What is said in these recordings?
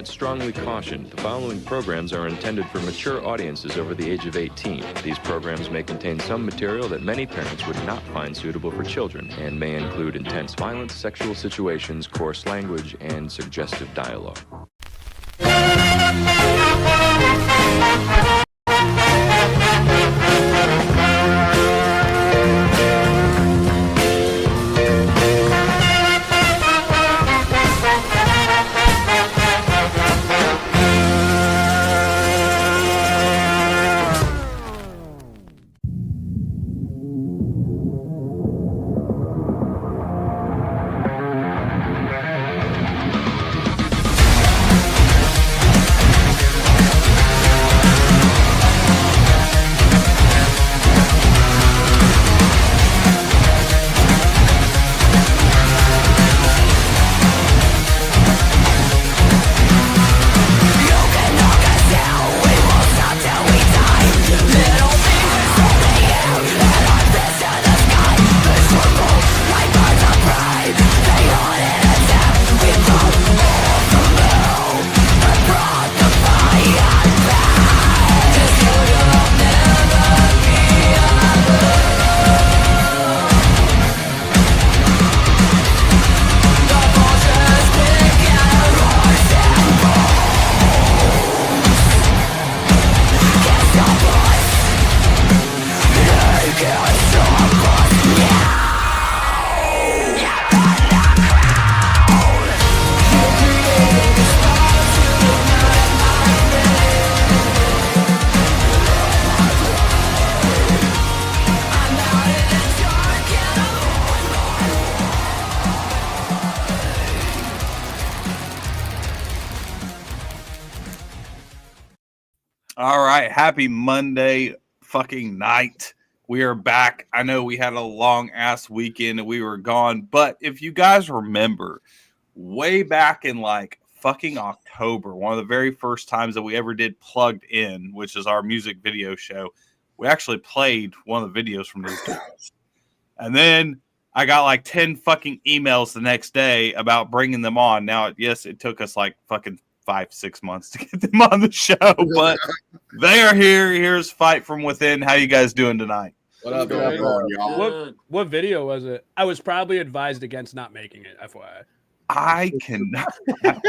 parents strongly caution the following programs are intended for mature audiences over the age of 18. These programs may contain some material that many parents would not find suitable for children and may include intense violence, sexual situations, coarse language, and suggestive dialogue. All right, happy Monday fucking night. We are back. I know we had a long ass weekend and we were gone, but if you guys remember, way back in like fucking October, one of the very first times that we ever did Plugged In, which is our music video show, we actually played one of the videos from these guys. And then I got like 10 fucking emails the next day about bringing them on. Now, yes, it took us like fucking 5-6 months to get them on the show, but they are here. Here's Fight From Within. How you guys doing tonight? What up, y'all? What video was it? I was probably advised against not making it, FYI. I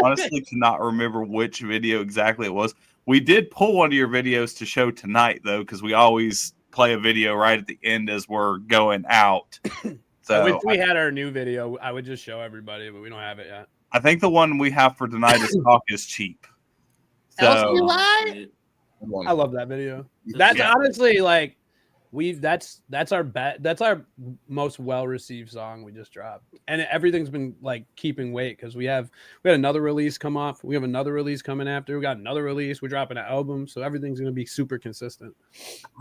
honestly cannot remember which video exactly it was. We did pull one of your videos to show tonight, though, because we always play a video right at the end as we're going out. So if we had our new video, I would just show everybody, but we don't have it yet. I think the one we have for tonight is Talk is Cheap. So I love that video. That's honestly like that's our most well received song we just dropped, and everything's been like keeping weight because we had another release come off. We have another release coming after. We got another release. We're dropping an album, so everything's gonna be super consistent.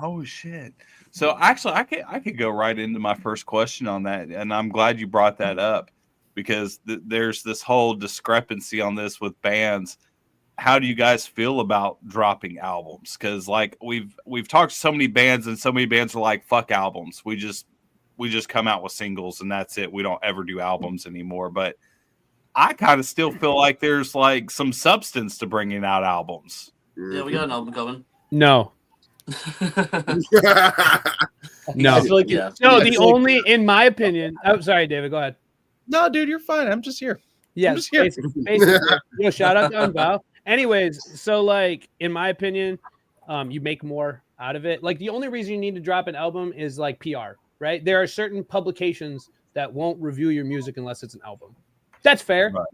Oh shit! So actually, I could go right into my first question on that, and I'm glad you brought that up. Because there's this whole discrepancy on this with bands. How do you guys feel about dropping albums? Because like we've talked to so many bands, and so many bands are like, "Fuck albums. We just come out with singles, and that's it. We don't ever do albums anymore." But I kind of still feel like there's like some substance to bringing out albums. Yeah, we got an album coming. No. No. Like, yeah. No, the only, in my opinion. I'm sorry, David. Go ahead. No, dude, you're fine. I'm just here. Yeah, basically. Shout out to Val. Anyways, so like in my opinion, you make more out of it. Like the only reason you need to drop an album is like PR, right? There are certain publications that won't review your music unless it's an album. That's fair, right.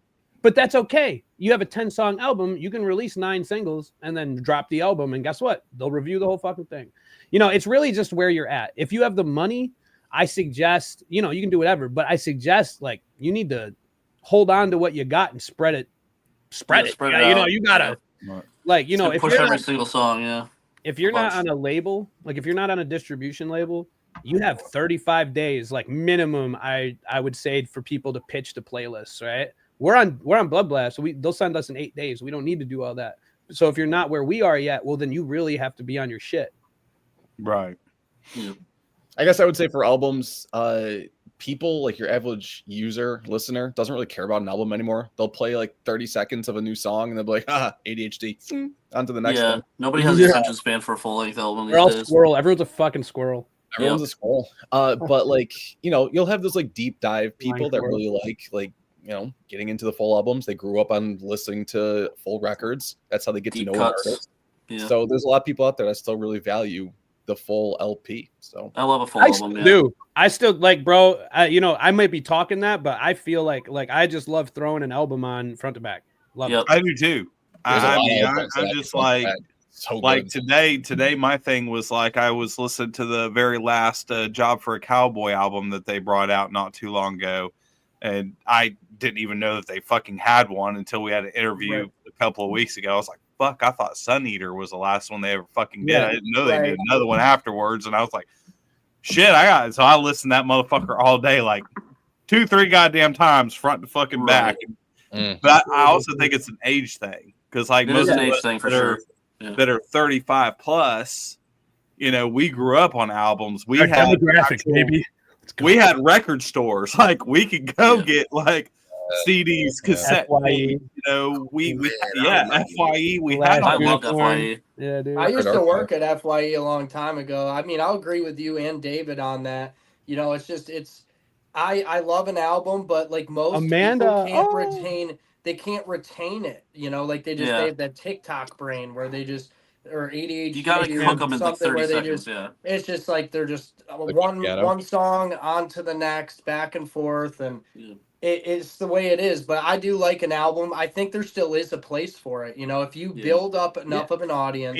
But that's okay. You have a 10-song album, you can release 9 singles and then drop the album, and guess what? They'll review the whole fucking thing. You know, it's really just where you're at. If you have the money, I suggest, you know, you can do whatever, but I suggest like you need to hold on to what you got and spread it. You know, you gotta like, you know, if push you're every single song, yeah. If you're not on a label, like if you're not on a distribution label, you have 35 days, like minimum. I would say for people to pitch the playlists, right? We're on Blood Blast, so they'll send us in 8 days. We don't need to do all that. So if you're not where we are yet, well, then you really have to be on your shit. Right. Yeah. I guess I would say for albums, people, like your average user, listener, doesn't really care about an album anymore. They'll play like 30 seconds of a new song and they'll be like, ADHD. On to the next one. Nobody has the attention span for a full-length album They're all these days. squirrel. Everyone's a fucking squirrel. Everyone's a squirrel. But like, you know, you'll have those like deep dive people that Squirrel. really like, you know, getting into the full albums. They grew up on listening to full records. That's how they get Deep to know cuts. an artist. Yeah. So there's a lot of people out there that still really value the full LP. So I love a full I album. still do. I still like, bro. You know, I might be talking that, but I feel like I just love throwing an album on front to back. Love it. I do too. There's a I lot mean, of albums I'm that just front to like, back. So like good. today, my thing was like I was listening to the very last Job for a Cowboy album that they brought out not too long ago, and I didn't even know that they fucking had one until we had an interview a couple of weeks ago. I was like, fuck, I thought Sun Eater was the last one they ever fucking did. I didn't know they did another one afterwards, and I was like, shit, I got it. So I listened to that motherfucker all day, like 2-3 goddamn times, front to fucking back. But I also think it's an age thing because like most of us that are 35 plus, you know, we grew up on albums. We had demographics, baby. We had record stores. Like we could go get like CDs, cassette. FYE. You know, FYE. We had. I loved FYE. Yeah, dude. I used to work at FYE a long time ago. I mean, I'll agree with you and David on that. You know, I love an album, but like most people can't retain it. You know, like they have that TikTok brain where they just or ADHD. You gotta cook them in like 30 seconds. It's just like they're just one song on to the next, back and forth, and it's the way it is. But I do like an album. I think there still is a place for it. You know, if you build up enough of an audience,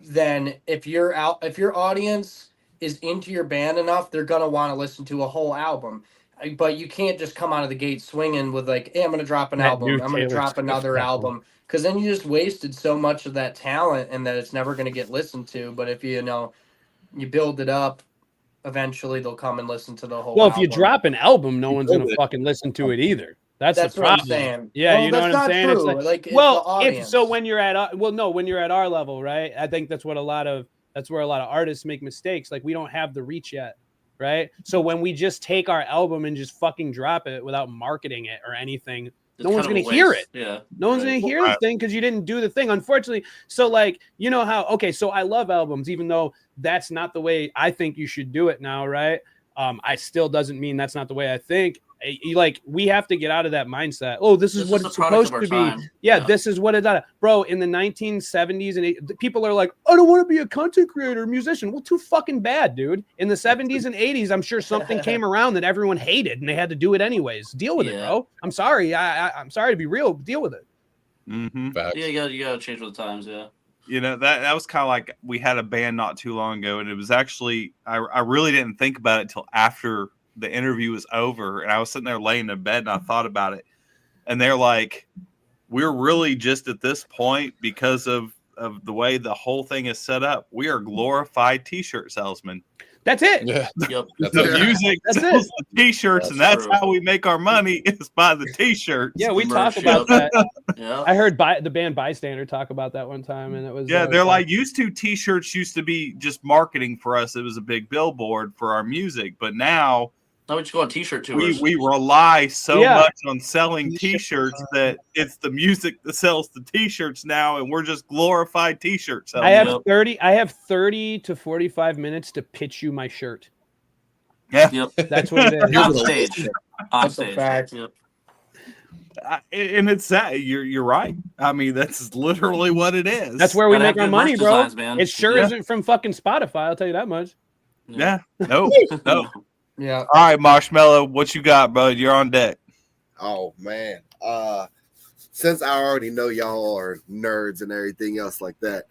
then if your audience is into your band enough, they're gonna want to listen to a whole album. But you can't just come out of the gate swinging with like, hey, I'm going to drop an album. I'm going to drop another album. Because then you just wasted so much of that talent and that it's never going to get listened to. But if you build it up, eventually they'll come and listen to the whole album. If you drop an album, no one's going to fucking listen to it either. That's the problem. What I'm saying. Yeah, you know what I'm saying? True. It's like, when you're at when you're at our level, right? I think that's where a lot of artists make mistakes. Like we don't have the reach yet. Right. So when we just take our album and just fucking drop it without marketing it or anything, no one's going to hear it. Yeah. No one's going to hear the thing because you didn't do the thing, unfortunately. So like, you know how, so I love albums, even though that's not the way I think you should do it now. Right. I still doesn't mean that's not the way I think. Like we have to get out of that mindset. Oh, this is what it's supposed to be. Yeah, this is what it's at. Bro, in the 1970s and people are like, I don't want to be a content creator, musician. Well, too fucking bad, dude. In the 70s and 80s, I'm sure something came around that everyone hated and they had to do it anyways. Deal with it, bro. I'm sorry. I'm sorry to be real. Deal with it. Mm-hmm. Yeah, you gotta change with the times. Yeah. You know, that was kind of like we had a band not too long ago, and it was actually I really didn't think about it until after the interview was over, and I was sitting there laying in bed and I thought about it, and they're like, we're really just at this point because of the way the whole thing is set up. We are glorified t-shirt salesmen. That's it. Yeah. Yep. The music sells the t-shirts, and that's how we make our money is by the t-shirts. Yeah, we talk about that. Yeah. I heard the band Bystander talk about that one time, and it was they're like t-shirts used to be just marketing for us. It was a big billboard for our music, but now we just go on t-shirt tours. We rely so much on selling t-shirts that it's the music that sells the t-shirts now, and we're just glorified t-shirt sellers. I have 30 to 45 minutes to pitch you my shirt. Yeah. Yep. That's what it is. On stage. On stage. Yep. And it's that you're right. I mean, that's literally what it is. That's where we make our money, bro. Designs, it sure isn't from fucking Spotify. I'll tell you that much. Yeah. No. Yeah. All right, Moshmeloh, what you got, bud? You're on deck. Oh man. Since I already know y'all are nerds and everything else like that,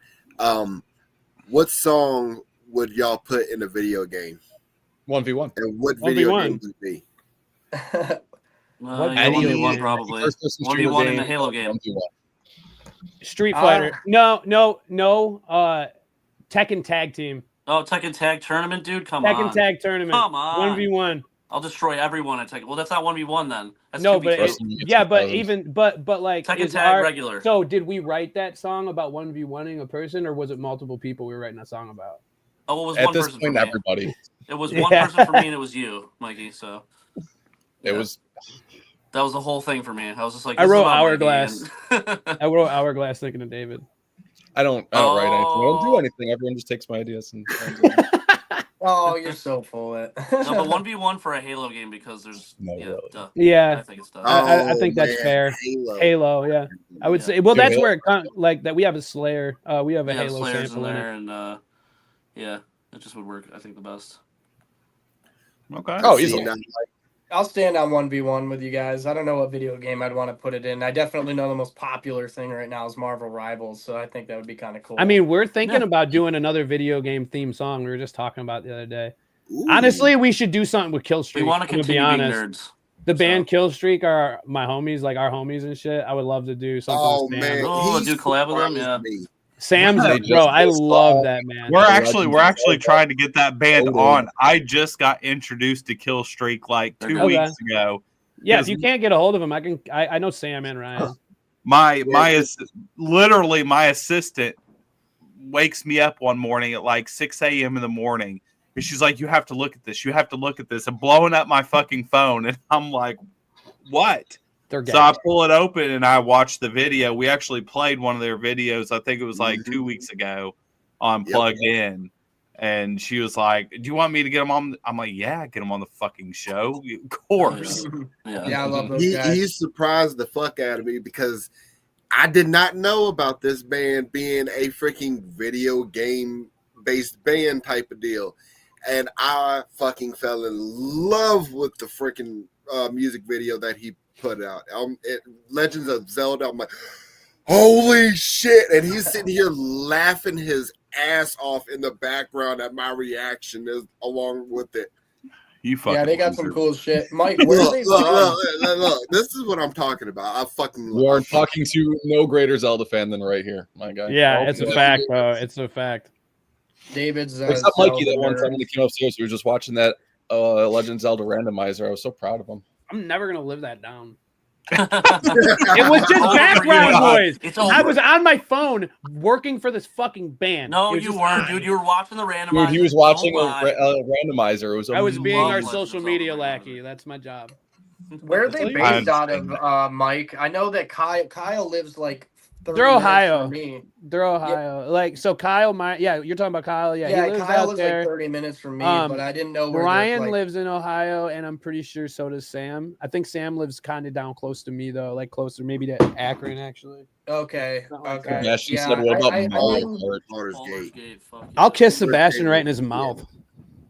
what song would y'all put in a video game? 1v1. And what video game would it be? 1v1 probably. 1v1 in the Halo game. Street Fighter. No. Tekken Tag Team. Oh, Tekken Tag Tournament, dude? Come Tekken on. Tag Tournament. Come on. 1v1. I'll destroy everyone at Tekken. Well, that's not 1v1 then. That's no, 2v2. but like Tekken Tag regular. So did we write that song about 1v1ing a person, or was it multiple people we were writing a song about? Oh, what was at one this person point, everybody. It was one person for me, and it was you, Mikey. So It was. that was the whole thing for me. I was just like, I this is wrote about Hourglass. Mikey, and- I wrote Hourglass thinking of David. I don't write anything. I don't do Oh. anything. Everyone just takes my ideas and runs with them. Oh, you're so full of it. No, but 1v1 for a Halo game because there's No, yeah, really. duh. I Yeah, think it's done. I think that's fair. Halo. Halo, yeah. I would Yeah. say. Well, Yeah, that's Halo. where it like that. We have a Slayer. We have a Yeah, Halo Slayer's sample in there, it. and yeah, it just would work. I think the best. Okay. Oh, See, easily. now, I'll stand on 1v1 with you guys. I don't know what video game I'd want to put it in. I definitely know the most popular thing right now is Marvel Rivals, so I think that would be kind of cool. I mean, we're thinking Yeah. about doing another video game theme song. We were just talking about the other day. ooh. Honestly, we should do something with Kill Streak. We want to I'm gonna be continue being honest. nerds. The band So- Kill Streak are my homies, like our homies and shit. I would love to do something. Oh with Sam. man, Oh, he do collab with them? surprised Yeah. me. Sam's They bro. just I pissed love off. that man. We're Legends actually of trying to get that band Totally. on. I just got introduced to Kill Streak like 2 Okay. weeks ago. Yeah, Because if you can't get a hold of him, I know Sam and Ryan. Literally my assistant wakes me up one morning at like 6 a.m. in the morning. And she's like, you have to look at this. You have to look at this. And blowing up my fucking phone. And I'm like, what? They're So I guys. pull it open and I watch the video. We actually played one of their videos. I think it was like Mhm. 2 weeks ago on Plugged In. And she was like, do you want me to get them on? I'm like, yeah, get them on the fucking show. Of course. Yeah. Yeah, I love those He guys. surprised the fuck out of me because I did not know about this band being a freaking video game based band type of deal. And I fucking fell in love with the freaking music video that he put out. Legends of Zelda. I'm like, holy shit. And he's sitting here laughing his ass off in the background at my reaction along with it. You fucking Yeah, they got loser. some cool shit. Mike, where are Look, they look, from? look, this is what I'm talking about. I fucking You are love talking to no greater Zelda fan than right here, my guy. Yeah, Oh, it's a yeah. fact, bro. It's a fact. David's Except Mikey, Zelda that one nerd. time when he came upstairs, we were just watching that Legend Zelda randomizer. I was so proud of him. I'm never gonna live that down. It It was just Over background you. noise. It's I over. was on my phone working for this fucking band. No, It was you just weren't, on. dude. You were watching the randomizer. Dude, he was watching Don't a lie. randomizer. It was I was being love our Legends social of media Zelda. lackey. That's my job. Where are That's all they you based got. out of, Mike? I know that Kyle lives like 30 They're minutes Ohio. from me. They're Ohio. Like, so Kyle, you're talking about Kyle. Yeah, Yeah, he lives Kyle out lives there. like 30 minutes from me, Um, but I didn't know where Ryan like, lives in Ohio, and I'm pretty sure so does Sam. I think Sam lives kind of down close to me, though, like closer maybe to Akron, actually. Okay, Something like okay. Yeah, she said, what about Oh, Baldur's Baldur's Baldur's Gate. Gate, fuck yeah. I'll kiss Sebastian right in his mouth.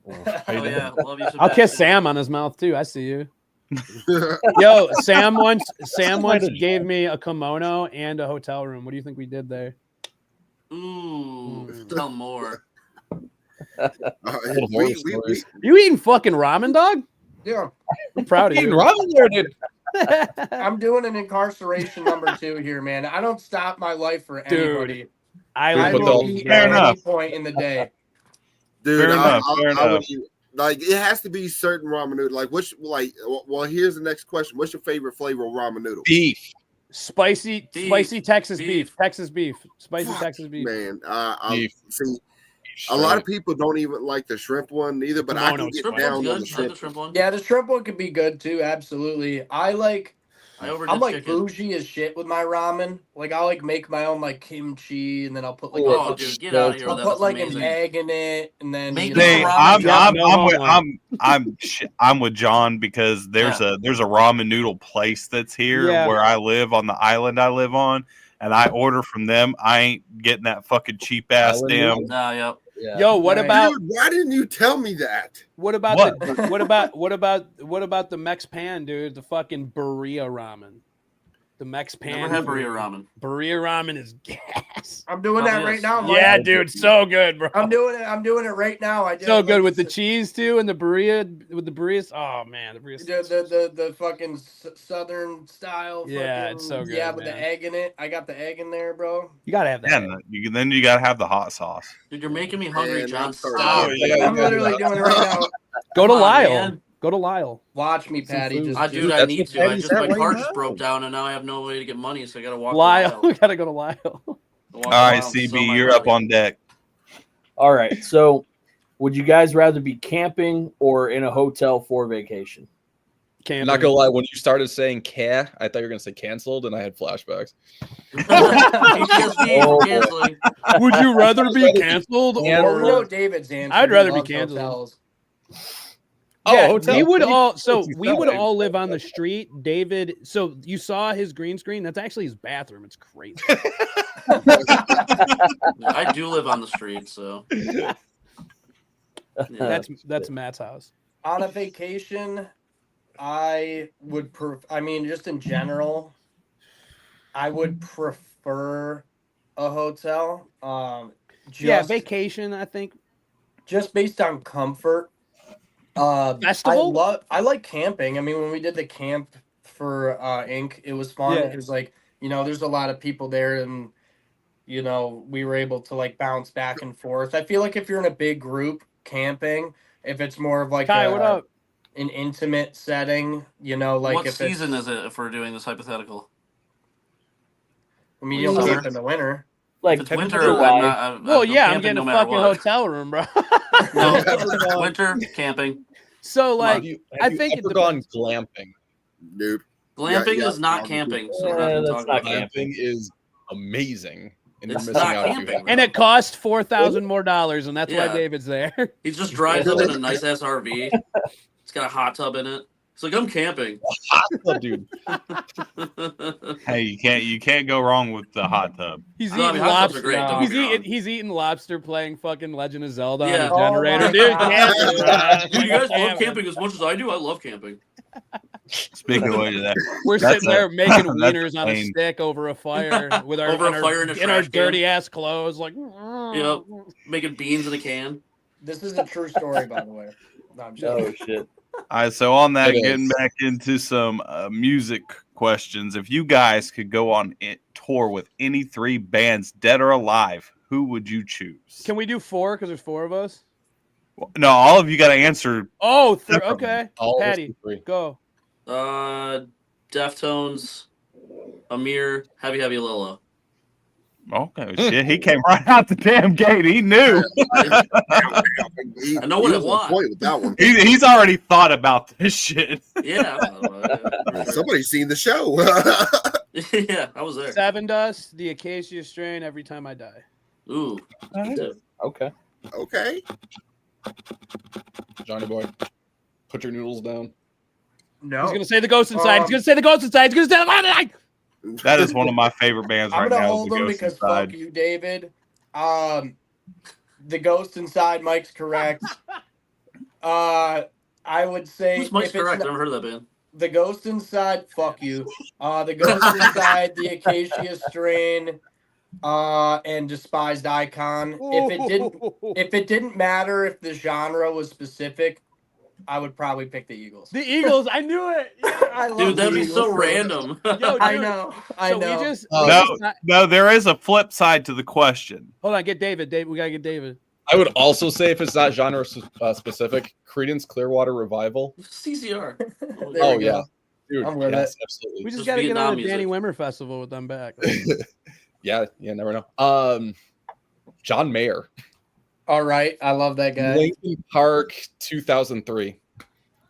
Oh yeah, love you. I'll kiss Sebastian. Sam on his mouth too. I see you. Yo, Sam once gave me a kimono and a hotel room. What do you think we did there? Ooh, tell more. we You eating fucking ramen, dog? Yeah, I'm proud of Fucking you. Robin there, dude. I'm doing an incarceration number 2 here, man. I don't stop my life for Dude, anybody. I I Dude, will but eat fair at any enough. point in the day. Dude, Fair enough, fair I enough. would, like it has to be certain ramen noodle. Like which, like, well, here's the next question: what's your favorite flavor of ramen noodle? Beef. spicy Texas beef. Texas beef. Spicy Fuck, Texas beef. Man, I Beef. see. A lot of people don't even like the shrimp one either, but I Kimono can get Shrimp down one's on good. the I like shrimp. the shrimp one. Yeah, the shrimp one could be good too. Absolutely. I overdid I'm like chicken. bougie as shit with my ramen. Like I'll like make my own like kimchi, and then I'll put like Oh, a- dude, get out of here I'll with that. put like That's an amazing. egg in it, and then Make you me Hey, know, some ramen. I'm with John because there's a ramen noodle place that's here Yeah. where I live on the island I live on, and I order from them. I ain't getting that fucking cheap ass Island damn. noodle? Nah, yep. Yeah. Yo, what Nice. about Dude, why didn't you tell me that? what about What? what about the Mex Pan, dude? The fucking burrito ramen. The Mex Pan. Never had burrito ramen. Burrito ramen is gas. I'm doing that right now. Mike. Yeah, dude, so good, bro. I'm doing it. I'm doing it right now. I did So it, good like, with the cheese too, and the burrito with the burritos. Oh man, the burritos. the fucking southern style. Yeah, fucking, it's so good, Yeah, with man. the egg in it. I got the egg in there, bro. You gotta have that. Yeah, then you gotta have the hot sauce. Dude, you're making me hungry, Man, John. I'm sorry. Stop. Oh, yeah. I'm literally doing it right now. Go to Come on, Lyle. man. Go to Lyle. Watch me, Some Patty. food. Just I do dude, it. I That's need what to. I Patty's just at my right card now. just broke down, and now I have no way to get money, so I gotta walk. Lyle. To We gotta go to Lyle. Lyle. All right, CB, you're up on deck. All right, so Would you guys rather be camping or in a hotel for vacation? Camping. Not gonna lie, when you started saying "ca," I thought you were gonna say canceled, and I had flashbacks. PTSD for canceling. Would you rather be canceled Yeah, Well, or? we know David's answer. I'd He rather be loves canceled. hotels. Yeah, hotel. we would all. It's So we would exciting. all live on the street. David. So you saw his green screen. That's actually his bathroom. It's crazy. I do live on the street, so yeah. That's Matt's house. On a vacation, I would just in general, I would prefer a hotel. Yeah, vacation. I think just based on comfort. Festival. I like camping. I mean, when we did the camp for Inc., it was fun. Yeah. It was like, there's a lot of people there, and we were able to like bounce back and forth. I feel like if you're in a big group camping, if it's more of like Kai, what up? an intimate setting, like What if season is it if we're doing this hypothetical? I mean, you don't camp in the winter. Like If it's winter, July. Well, yeah, I'm camping getting no a matter fucking what. hotel room, bro. No, winter camping. So like, Have you I think it ever gone depends. glamping? Nope. Glamping Yeah, is not yeah. camping, so Yeah, we're not gonna that's talk not about that. Glamping is amazing, and you're It's missing not out if you camping, haven't. And it costs $4,000 more, and that's why Yeah. David's there. He just drives up in a nice ass RV. It's got a hot tub in it. It's like I'm camping. Oh, dude. Hey, you can't go wrong with the hot tub. He's No, I eating mean, hot tubs are lobster. great, don't He's get me wrong. eating lobster, playing fucking Legend of Zelda Yeah. on a generator, my dude. God. Camping, bro. Dude, you guys love Camping. camping as much as I do. I love camping. Speaking of that, We're That's sitting there making that's wieners on a pain. stick over a fire with our Over a in our- fire in a in our trash can. dirty ass clothes, like. Yep. Making beans in a can. This is a true story, by the way. No, I'm just Oh shit. all right. So on that, It getting is. back into some music questions. If you guys could go on tour with any three bands, dead or alive, who would you choose? Can we do 4? Because there's 4 of us. No, all of you got to answer. Oh, Separately. okay. All of us Patty, do three. go. Deftones, Amir, Heavy Lilo. Okay, shit, he came right out the damn gate. He knew. I know what He it was on was. point with that one. He's already thought about this shit. Yeah. Somebody's seen the show. Yeah, I was there. Seven Dust, the Acacia Strain, Every Time I Die. Ooh. Okay. Okay. Johnny boy, put your noodles down. no. He's gonna say the Ghost Inside. He's gonna say the Ghost Inside. He's gonna say the. That is one of my favorite bands I'm right gonna now. hold The them Ghost because Inside. fuck you, David. The Ghost Inside, Mike's correct. I would say Who's Mike's if it's correct? not- Never heard of that band. the Ghost Inside, fuck you. The Ghost Inside, the Acacia Strain, and Despised Icon. If it didn't matter if the genre was specific, I would probably pick the Eagles. The Eagles. I knew it. Yeah. I love Dude, that'd the be so Eagles. random. Yo, dude. I know. I So know. we just No, there is a flip side to the question. hold on. Get David. David, we gotta get David. I would also say, if it's not genre specific, Creedence Clearwater Revival. CCR. There Oh we yeah, go. dude. I'm with Yes, it. absolutely. We just Just gotta get on Vietnam the Danny music. Wimmer festival with them back. Yeah, never know. John Mayer, All right. I love that guy. Linkin Park, 2003.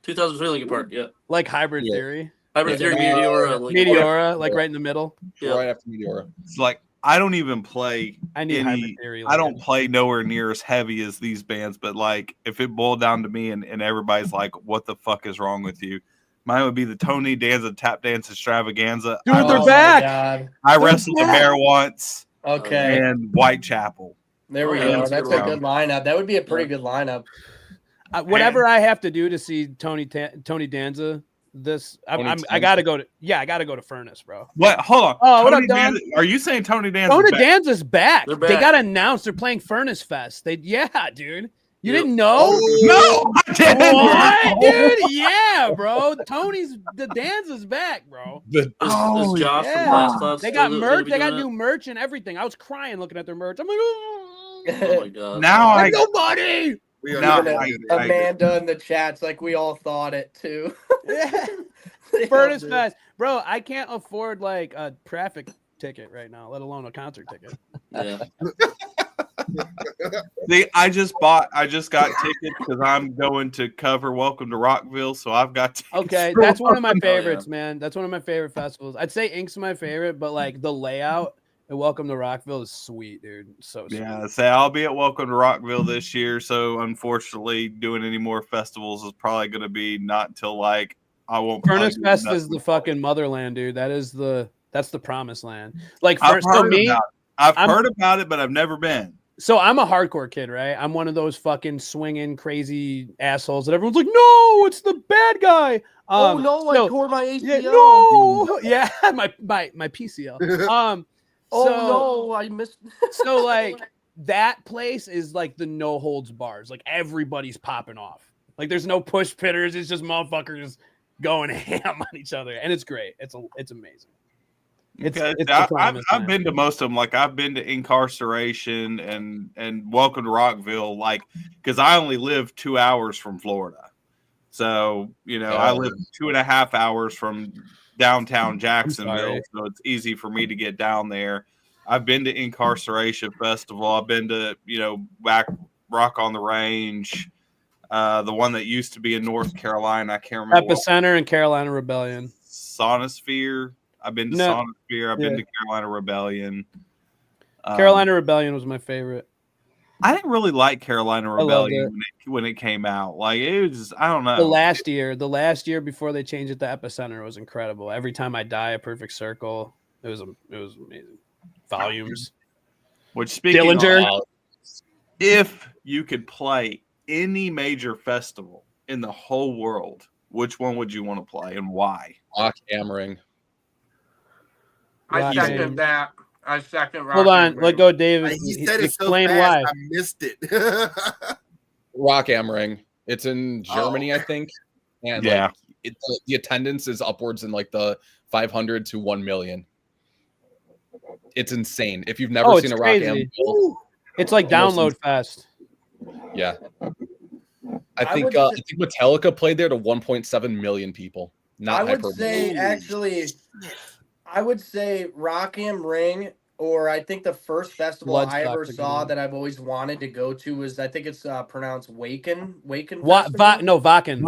2003 Linkin Park. Yeah. Like Hybrid Yeah. Theory, Hybrid Theory, Meteora. Linkin Park. Meteora, like right in the middle. Yeah. Right after Meteora. It's like I don't even play I need any. Hybrid Theory. I don't play nowhere near as heavy as these bands, but like if it boiled down to me and everybody's like, "What the fuck is wrong with you?" Mine would be the Tony Danza Tap Dance Extravaganza. Dude, I, they're Oh, back. my God. I they're wrestled the back. bear once, Okay. and Whitechapel. There we Oh, yeah, go. that's That's a a good good lineup. That would be a pretty good lineup. Whatever I have to do to see Tony Danza, I gotta go to. Yeah, I gotta go to Furnace, bro. What? Hold on. Oh, what Tony up, Don? Danza, are you saying Tony Danza? Tony Danza's back. They're They back. got announced. They're playing Furnace Fest. Yeah, dude. You Yep. didn't know? No, I didn't. What, dude? Yeah, bro. The Danza's back, bro. Is Josh yeah. from Last Class? They got still merch. gonna be They got doing new merch and everything. I was crying looking at their merch. I'm like, it? Oh my god. Now I nobody. We are No, not I- doing I- it. Amanda in the chats, like we all thought it too. Yeah. They all Furnace did. Fest, bro. I can't afford like a traffic ticket right now, let alone a concert ticket. Yeah. See, I just got tickets because I'm going to cover Welcome to Rockville, so I've got tickets. Okay, that's one of my favorites, man. That's one of my favorite festivals. I'd say Ink's my favorite, but like the layout and Welcome to Rockville is sweet, dude. So sweet. Yeah, say I'll be at Welcome to Rockville this year, so unfortunately, doing any more festivals is probably going to be not until like I won't. Furnace Fest is the fucking motherland, dude. That's the promised land. Like I've heard about it, but I've never been. So I'm a hardcore kid, right? I'm one of those fucking swinging crazy assholes that everyone's like, no, it's the bad guy. I tore my ACL. Yeah, no, yeah, my PCL. No, I missed. So like that place is like the no holds bars. Like everybody's popping off. Like there's no push pitters. It's just motherfuckers going ham on each other, and it's great. It's amazing. I've been to most of them. Like I've been to Incarceration and Welcome to Rockville. Like because I only live 2 hours from Florida, so I live 2.5 hours from downtown Jacksonville, so it's easy for me to get down there. I've been to Incarceration Festival. I've been to back Rock on the Range, the one that used to be in North Carolina. I can't remember. Epicenter and Carolina Rebellion. Sonosphere. I've been to Sonosphere. I've been to Carolina Rebellion. Carolina Rebellion was my favorite. I didn't really like Carolina Rebellion when it came out. Like it was, I don't know. The last year before they changed it to Epicenter was incredible. Every Time I Die, A Perfect Circle. It was amazing. Volumes. Which speaking Dillinger. Of, if you could play any major festival in the whole world, which one would you want to play and why? Rock am Ring. I second that. I second. Hold on, let go, David. He said it so explain fast, why. I missed it. Rock am Ring. It's in Germany, I think. And the attendance is upwards in like the 500 to 1 million. It's insane. If you've never seen a Rock am, it's like Download Fest. Yeah. I think Metallica played there to 1.7 million people. I would say Rock am Ring, or I think the first festival I ever saw that I've always wanted to go to was, I think it's pronounced Wacken. Wacken. Wacken.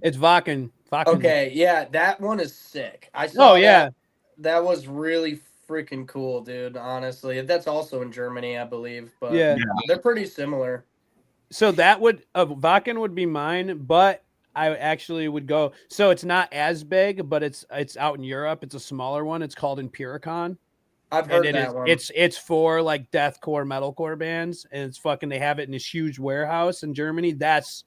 It's Wacken. Okay, yeah, that one is sick. I saw that was really freaking cool, dude. Honestly, that's also in Germany, I believe. But they're pretty similar. So that would Wacken would be mine, but I actually would go. So it's not as big, but it's out in Europe. It's a smaller one. It's called Empiricon. I've heard that one. It's for like deathcore, metalcore bands, and it's fucking. They have it in this huge warehouse in Germany. That's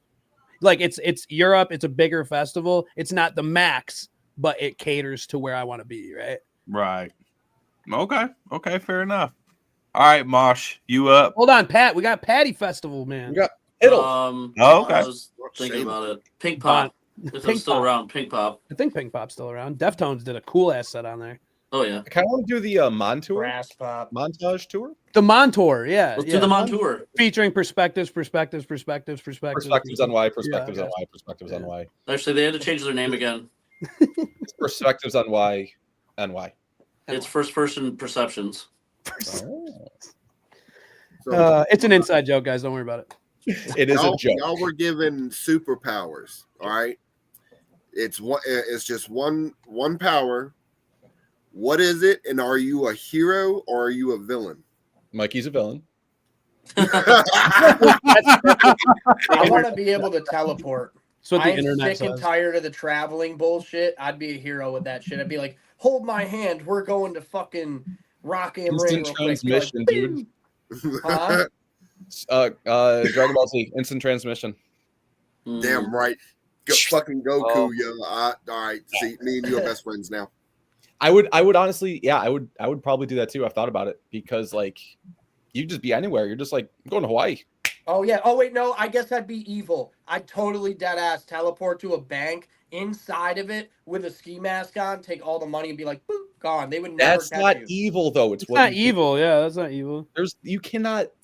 like it's Europe. It's a bigger festival. It's not the max, but it caters to where I want to be. Right. Right. Okay. Fair enough. All right, Mosh, you up? Hold on, Pat. We got Patty Festival, man. We got It'll. Okay. I was thinking about it. Pink Pop. If it's still around, Pink Pop. I think Pink Pop's still around. Deftones did a cool ass set on there. Oh yeah. I kind of want to do the montage tour. The Montour, yeah. Let's do the Montour. Featuring perspectives on why. Actually, they had to change their name again. Perspectives on why and why. It's first person perceptions. It's an inside joke, guys. Don't worry about it. It is a joke. Y'all were given superpowers. All right. It's just one power. What is it? And are you a hero or are you a villain? Mikey's a villain. I want to be able to teleport. So the I'm internet sick and tired of the traveling bullshit. I'd be a hero with that shit. I'd be like, hold my hand. We're going to fucking Rock am Ring. Instant transmission, dude. Huh? Dragon Ball Z, instant transmission. Damn right. Fucking Goku, yo. All right. See, me and you are best friends now. I would honestly, I would probably do that too. I've thought about it because like you just be anywhere. You're just like I'm going to Hawaii. Oh yeah. Oh wait, no. I guess I'd be evil. I'd totally dead ass teleport to a bank inside of it with a ski mask on, take all the money, and be like, boop, gone. They would never. That's not evil though. It's not evil. Yeah, that's not evil. There's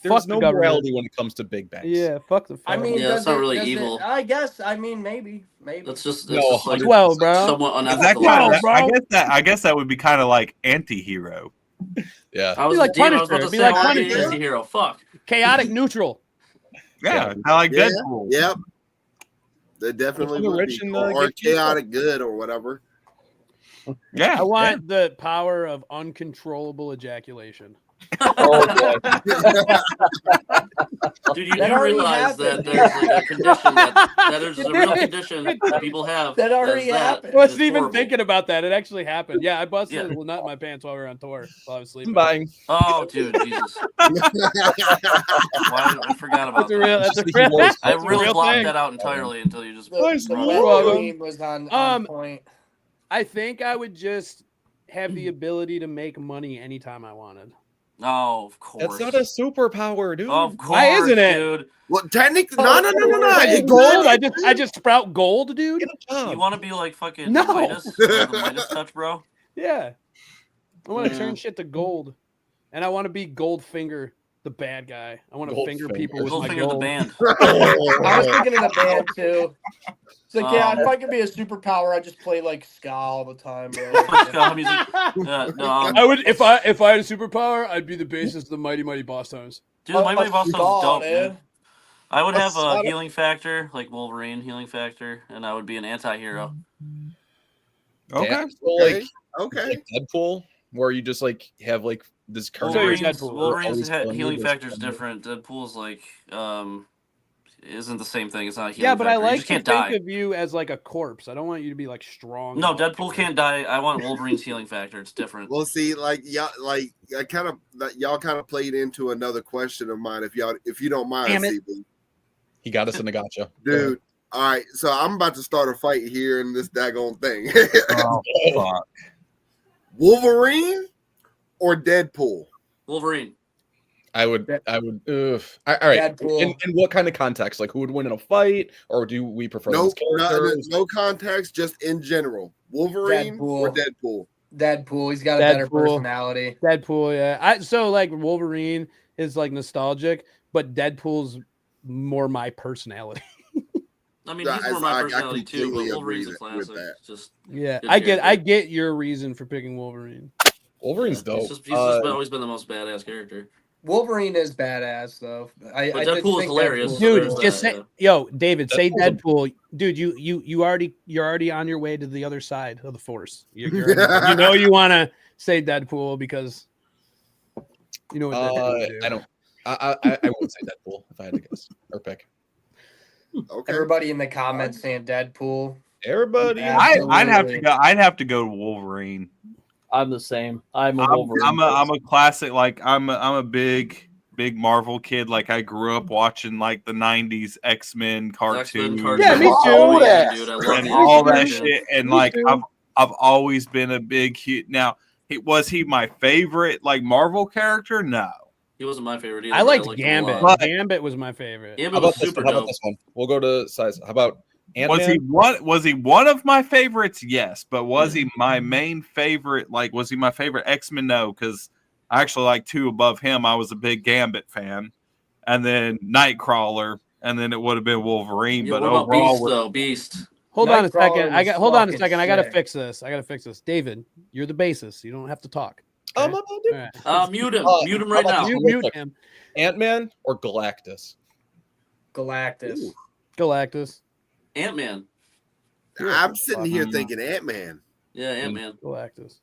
Fuck no morality when it comes to big banks. Yeah, fuck the. I mean, yeah, that's not really evil. I guess. I mean, maybe. That's just like 12, bro. Somewhat unethical. I guess that would be kind of like anti-hero. Yeah. I was like damn, I was Punisher. about to Be say like I want to be Punisher. an anti-hero. Fuck. Chaotic neutral. Yeah, I like Yeah. Deadpool. Yep. They definitely Become would rich be. and, Or get you chaotic good or whatever. Yeah. I want the power of uncontrollable ejaculation. Oh, boy. Dude, you That do already realize happened. that there's like a condition that there's a real condition that people have. That already that's happened. I wasn't It's even horrible. thinking about that. It actually happened. Yeah, I busted Yeah. a nut in my pants while we were on tour while I was sleeping. Buying. Oh, dude, Jesus. Why I forgot about That's a real. that. That's a He real. was- I that's a really real blocked thing. that out entirely until you just The You're wet welcome. dream was on point. I think I would just have the ability to make money anytime I wanted. Oh, of course. That's not a superpower, dude. Of course, Why isn't it? dude. Well, technically, no. Hey, It gold. could. I just sprout gold, dude. Get a job. You want to be like fucking No. Midas? The Midas touch, bro? Yeah, I want to Yeah. turn shit to gold, and I want to be Goldfinger, the bad guy. I want to finger Goldfinger. people with my Goldfinger the gold. band. I was thinking of the band too. It's like, yeah, if Um, I could be a superpower, I'd just play like ska all the time, bro. Ska music. No, I would if I had a superpower, I'd be the bassist of the Mighty Mighty Boss Tones. dude, my Boss ska, Tones is dope, man. dude. I would have a Sonic. healing factor, like Wolverine healing factor, and I would be an anti-hero. Okay. Yeah, so, like, Okay. like Deadpool, where you just like have like this current. So you're Wolverine's, Deadpool. Wolverine's Always healing killing factor is you. different. Deadpool's like isn't the same thing. It's not a healing Yeah, but I factor. You like just to can't think die. of you as like a corpse. I don't want you to be like strong. No, Deadpool can't die. I want Wolverine's healing factor. It's different. Well, see, like y'all, y'all kind of played into another question of mine. If you don't mind, Damn it. CB. He got us in the gotcha. Dude. All right, so I'm about to start a fight here in this daggone thing. Oh, fuck. Wolverine or Deadpool? Wolverine. I would. All right. Deadpool. In what kind of context? Like, who would win in a fight, or do we prefer No, those characters? no context, just in general. Wolverine or Deadpool? Deadpool. He's got a better Deadpool. personality. Deadpool, yeah. So like Wolverine is like nostalgic, but Deadpool's more my personality. I mean, he's more my personality too, but completely Wolverine's a agree classic. with that. Just Yeah, good I character. get your reason for picking Wolverine. Wolverine's dope. He's just always been the most badass character. Wolverine is badass though. I But did Deadpool is think hilarious. Deadpool- Dude, there's just that, say, yo, David, say Deadpool's Deadpool. Dude, you're already on your way to the other side of the force. You know you want to say Deadpool because you know what Deadpool would do. I don't. I would say Deadpool if I had to guess or pick. Okay. Everybody in the comments saying Deadpool. Everybody. Yeah. I'd have to go to Wolverine. I'm the same. I'm a Wolverine. I'm a classic. Like I'm a big Marvel kid. Like I grew up watching like the '90s X-Men cartoons. Yeah, me too. Oh, yeah, dude, I love And the all that X-Men. shit. And Me like too. I've always been a big now. Was he my favorite like Marvel character? No. He wasn't my favorite either. I liked him a Gambit. lot. Gambit was my favorite. How Gambit about was this super one? How about dope. this one? We'll go to size. How about Ant-Man? Was he one of my favorites? Yes, but was he my main favorite? Like, was he my favorite X-Men? No, because I actually like two above him. I was a big Gambit fan, and then Nightcrawler, and then it would have been Wolverine. Yeah, but what about overall, Beast though? Beast. Hold on a Nightcrawler second. was Hold on a fucking second. I gotta sick. fix this. David, you're the bassist. You don't have to talk. I'm Okay? gonna do All right. Mute him. Mute him how right about now. you? Mute him. Ant-Man or Galactus? Galactus. Ooh. Galactus. Ant-Man. I'm sitting here fucking- thinking Ant-Man. Yeah, Ant-Man. Galactus.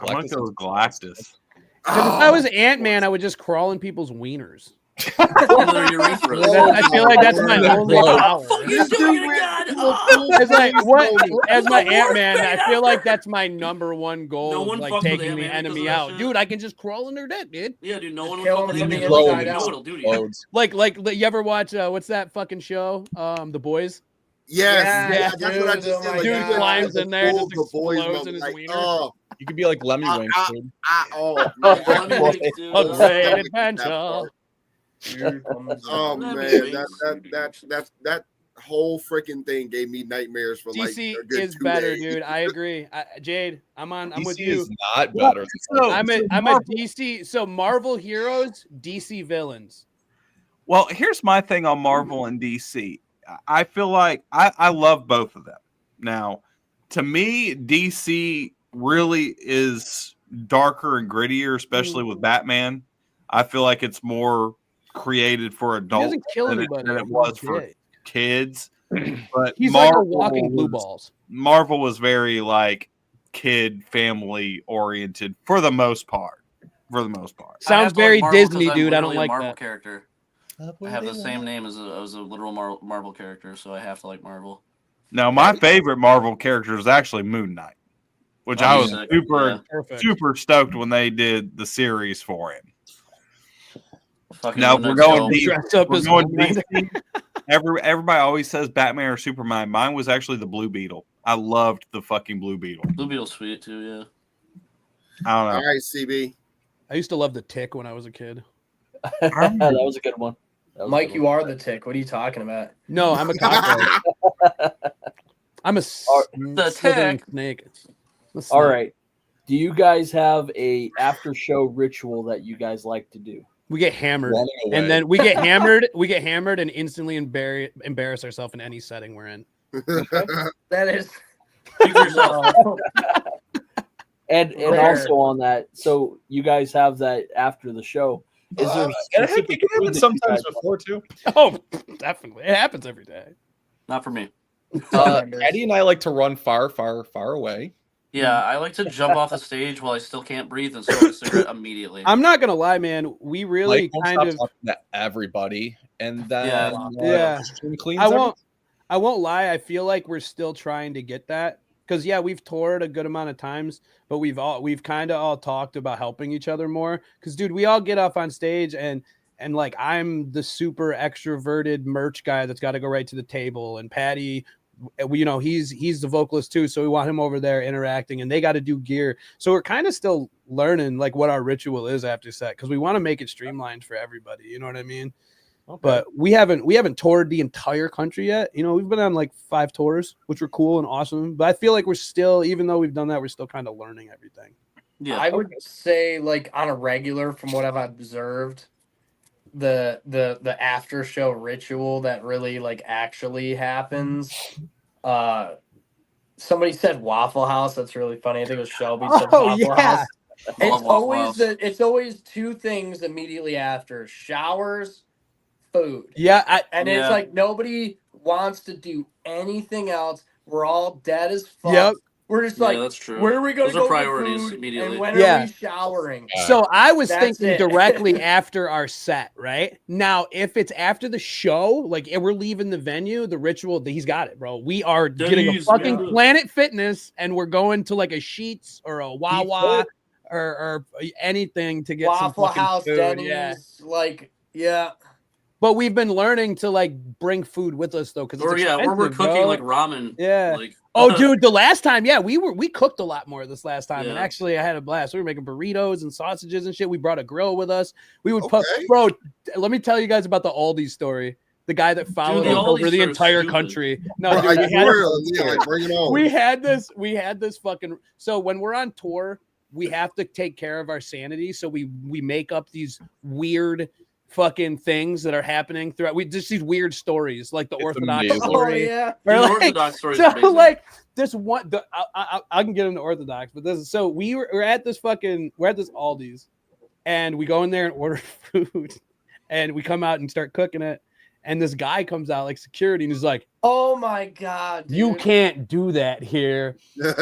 I'm gonna go with Galactus. Because if I was Ant-Man, I would just crawl in people's wieners. Their urethras. I feel like that's my only Whoa. power. Fuck, he's doing it again. Oh. It's like what? As my That's the worst Ant-Man, I thing feel like ever. that's my number one goal. No of, one like fucks with taking the Ant-Man because enemy of that out, shit. dude. I can just crawl in their dick, dude. Yeah, dude. No one would Kill fuck him with from the Ant-Man. You inside know out. what it'll do to you. Loads. Like you ever watch what's that fucking show? The Boys. Yes, Yeah, yeah, that's what I dude, just oh said. my like, Dude God. climbs in there and just the boys explodes in his like, wiener. oh, You could be like Lemmy Winks, dude. oh, Let me man. think, dude. Upside That adventure. part. Here comes Oh Let me man, think. that whole freaking thing gave me nightmares for like DC a good is 2 better, days. dude. I agree. Jade, I'm with DC you. is not better. So- I'm so a Marvel- DC. So Marvel heroes, DC villains. Well, here's my thing on Marvel and DC. I feel like I love both of them. Now, to me, DC really is darker and grittier, especially with Batman. I feel like it's more created for adults than it was for kids. But he's Marvel like a walking blue balls. Marvel was very like kid family oriented for the most part. Sounds very Disney, dude. I don't like Marvel that. Character. I have the same name as a literal Marvel character, so I have to like Marvel. Now, my favorite Marvel character is actually Moon Knight, which I was super stoked when they did the series for him. Now we're going DC. Everybody always says Batman or Superman. Mine was actually the Blue Beetle. I loved the fucking Blue Beetle. Blue Beetle's sweet too, yeah. I don't know. All right, CB. I used to love the Tick when I was a kid. That was a good one. Mike, you are the Tick. What are you talking about? No, I'm a cockroach. I'm a Tick snake. All right. Do you guys have a after show ritual that you guys like to do? We get hammered, and then we get hammered, and instantly embarrass ourselves in any setting we're in. That is. And also on that, so you guys have that after the show. Is there it can happen sometimes before too? Oh, definitely. It happens every day. Not for me. Eddie and I like to run far, far, far away. Yeah, I like to jump off the stage while I still can't breathe and smoke a cigarette immediately. I'm not gonna lie, man. We really kind of talking to everybody, and then I won't lie. I feel like we're still trying to get that because we've toured a good amount of times, but we've kind of all talked about helping each other more. Because dude, we all get up on stage and like I'm the super extroverted merch guy that's got to go right to the table, and Patty. He's the vocalist too, so we want him over there interacting, and they got to do gear. So we're kind of still learning like what our ritual is after set because we want to make it streamlined for everybody. You know what I mean? Okay. But we haven't toured the entire country yet. We've been on like 5 tours, which were cool and awesome. But I feel like we're still, even though we've done that, we're still kind of learning everything. Yeah, I would say like on a regular, from what I've observed, the after show ritual that really like actually happens. Somebody said Waffle House. That's really funny. I think it was Shelby said Waffle House. It's always 2 things immediately after: showers, food. It's like nobody wants to do anything else. We're all dead as fuck. Yep. We're just like, that's true. Where are we going to go priorities for food, immediately. and when are we showering? So I was thinking directly after our set, right? Now, if it's after the show, like if we're leaving the venue, the ritual, he's got it, bro. We are getting a fucking Planet Fitness, and we're going to like a Sheetz or a Wawa or anything to get Waffle some House, food. Denny's, But we've been learning to like bring food with us though, because we're cooking like ramen. Yeah. Dude, the last time, we cooked a lot more this last time, and actually I had a blast. We were making burritos and sausages and shit. We brought a grill with us. We would bro. Let me tell you guys about the Aldi story. The guy that followed us over the entire country. No, dude, we had this fucking. So when we're on tour, we have to take care of our sanity. So we make up these weird fucking things that are happening throughout. We just these weird stories, like the Orthodox story. Orthodox story. So like this one, I can get into Orthodox, but this is so we're at this Aldi's, and we go in there and order food, and we come out and start cooking it, and this guy comes out like security, and he's like, "Oh my god, dude. You can't do that here."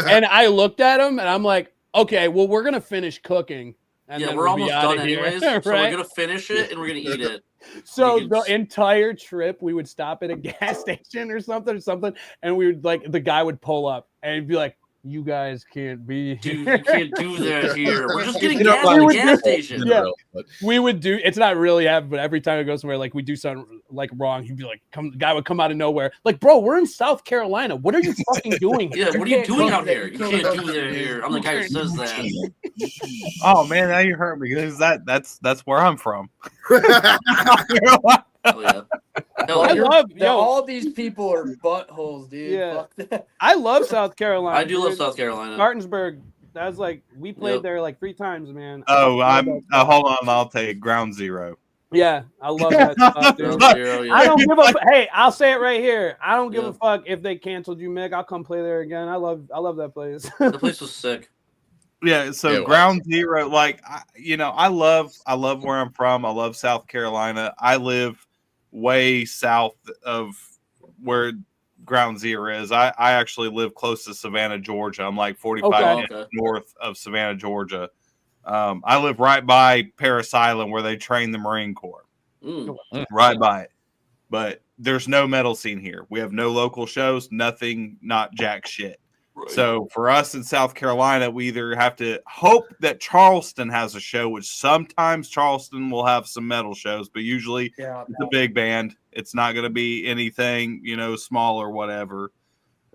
And I looked at him, and I'm like, "Okay, well, we're gonna finish cooking." And we're almost done anyways, so we're going to finish it and we're going to eat it. So the entire trip, we would stop at a gas station or something, and we would like, the guy would pull up and he'd be like, "You guys can't be here. Dude, you can't do that here. We're just getting gas at the gas station." Yeah, we would do. It's not really happening, but every time it goes somewhere, like we do something like wrong, he'd be like, the guy would come out of nowhere, like, "Bro, we're in South Carolina. What are you fucking doing here?" Yeah, what are you doing out here? You can't do that here. I'm the guy who says that. Oh man, now you hurt me because that's where I'm from. Oh, yeah. All these people are buttholes, dude. Yeah. I love South Carolina. I do love South Carolina. Martinsburg. That was like we played there like 3 times, man. Oh, hold on, I'll take Ground Zero. Yeah, I love that stuff, dude. I don't give a hey, I'll say it right here. I don't give a fuck if they canceled you, Mick. I'll come play there again. I love that place. The place was sick. Yeah, so Ground Zero, like I love where I'm from. I love South Carolina. I live way south of where Ground Zero is. I actually live close to Savannah, Georgia. I'm like 45 minutes north of Savannah, Georgia. I live right by Parris Island where they train the Marine Corps. Right by it. But there's no metal scene here. We have no local shows, nothing, not jack shit. Right. So for us in South Carolina, we either have to hope that Charleston has a show, which sometimes Charleston will have some metal shows, but usually it's a big band. It's not going to be anything, small or whatever.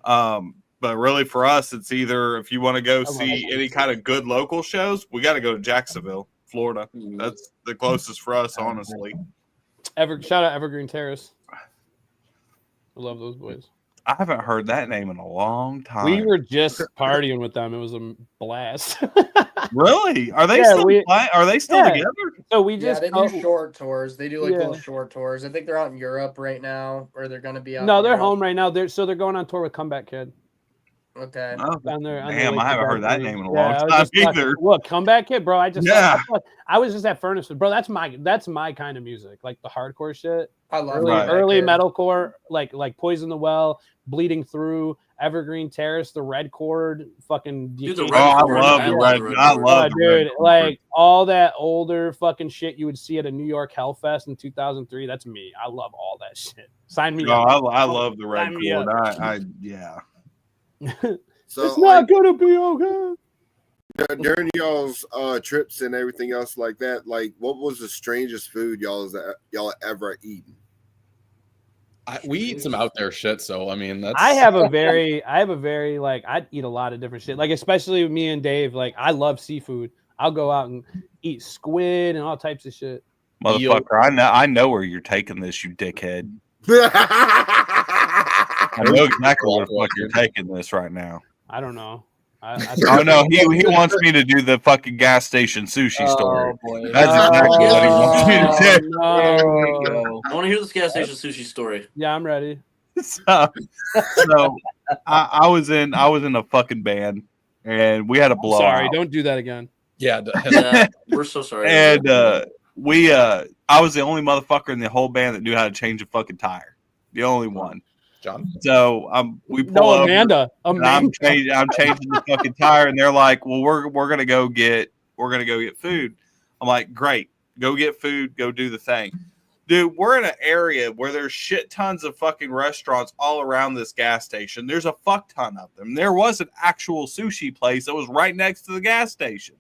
But really for us, it's either if you want to go see any kind of good local shows, we got to go to Jacksonville, Florida. That's the closest for us, honestly. Shout out Evergreen Terrace. I love those boys. I haven't heard that name in a long time. We were just partying with them. It was a blast. Really? Are they still together? So we just they do short tours. They do little short tours. I think they're out in Europe right now, or they're going to be out. No, they're home right now. They're going on tour with Comeback Kid. Okay. Oh, damn, I haven't heard that name in a long time either. Look, Comeback Kid, bro. I was just at Furnace, bro. That's my kind of music, like the hardcore shit. I love early metalcore, like Poison the Well, Bleeding Through, Evergreen Terrace, the Red Chord, fucking. I love the Red. I love dude, like all that older fucking shit you would see at a New York Hellfest in 2003. That's me. I love all that shit. Sign me up. I love the Red Chord. Yeah. So it's not gonna be okay. During y'all's trips and everything else like that, like what was the strangest food y'all ever eaten? We eat some out there shit, so I mean that's. I have a very like I'd eat a lot of different shit. Like especially with me and Dave, like I love seafood. I'll go out and eat squid and all types of shit. Motherfucker, I know where you're taking this, you dickhead. I know exactly where the fuck you're taking this right now. I don't know. Oh no, he wants me to do the fucking gas station sushi story. Boy. That's exactly what he wants me to do. No. I want to hear this gas station sushi story. Yeah, I'm ready. So I was in a fucking band, and we had a blowout. Sorry, don't do that again. Yeah, we're so sorry. And I was the only motherfucker in the whole band that knew how to change a fucking tire. The only one. John. So we pull over. Amanda. I'm changing the fucking tire, and they're like, "Well, we're gonna go get food." I'm like, "Great, go get food, go do the thing." Dude, we're in an area where there's shit tons of fucking restaurants all around this gas station. There's a fuck ton of them. There was an actual sushi place that was right next to the gas station.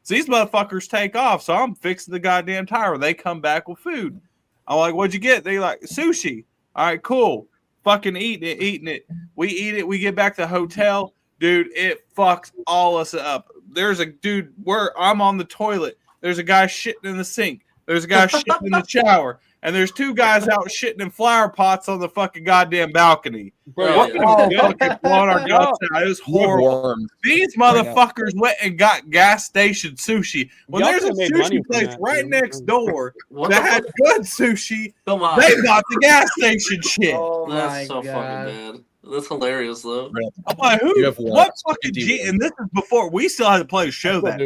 So these motherfuckers take off. So I'm fixing the goddamn tire. They come back with food. I'm like, "What'd you get?" They like, "Sushi." All right, cool. Fucking eating it. We eat it. We get back to the hotel. Dude, it fucks all us up. There's a dude where I'm on the toilet. There's a guy shitting in the sink. There's a guy shitting in the shower. And there's two guys out shitting in flower pots on the fucking goddamn balcony. Blowing our guts out. It was horrible. These motherfuckers went and got gas station sushi. When there's a sushi place right next door that had good sushi, they bought the gas station shit. Oh that's so fucking bad. That's hilarious, though. I'm like, what fucking G? And this is before we still had to play a show that.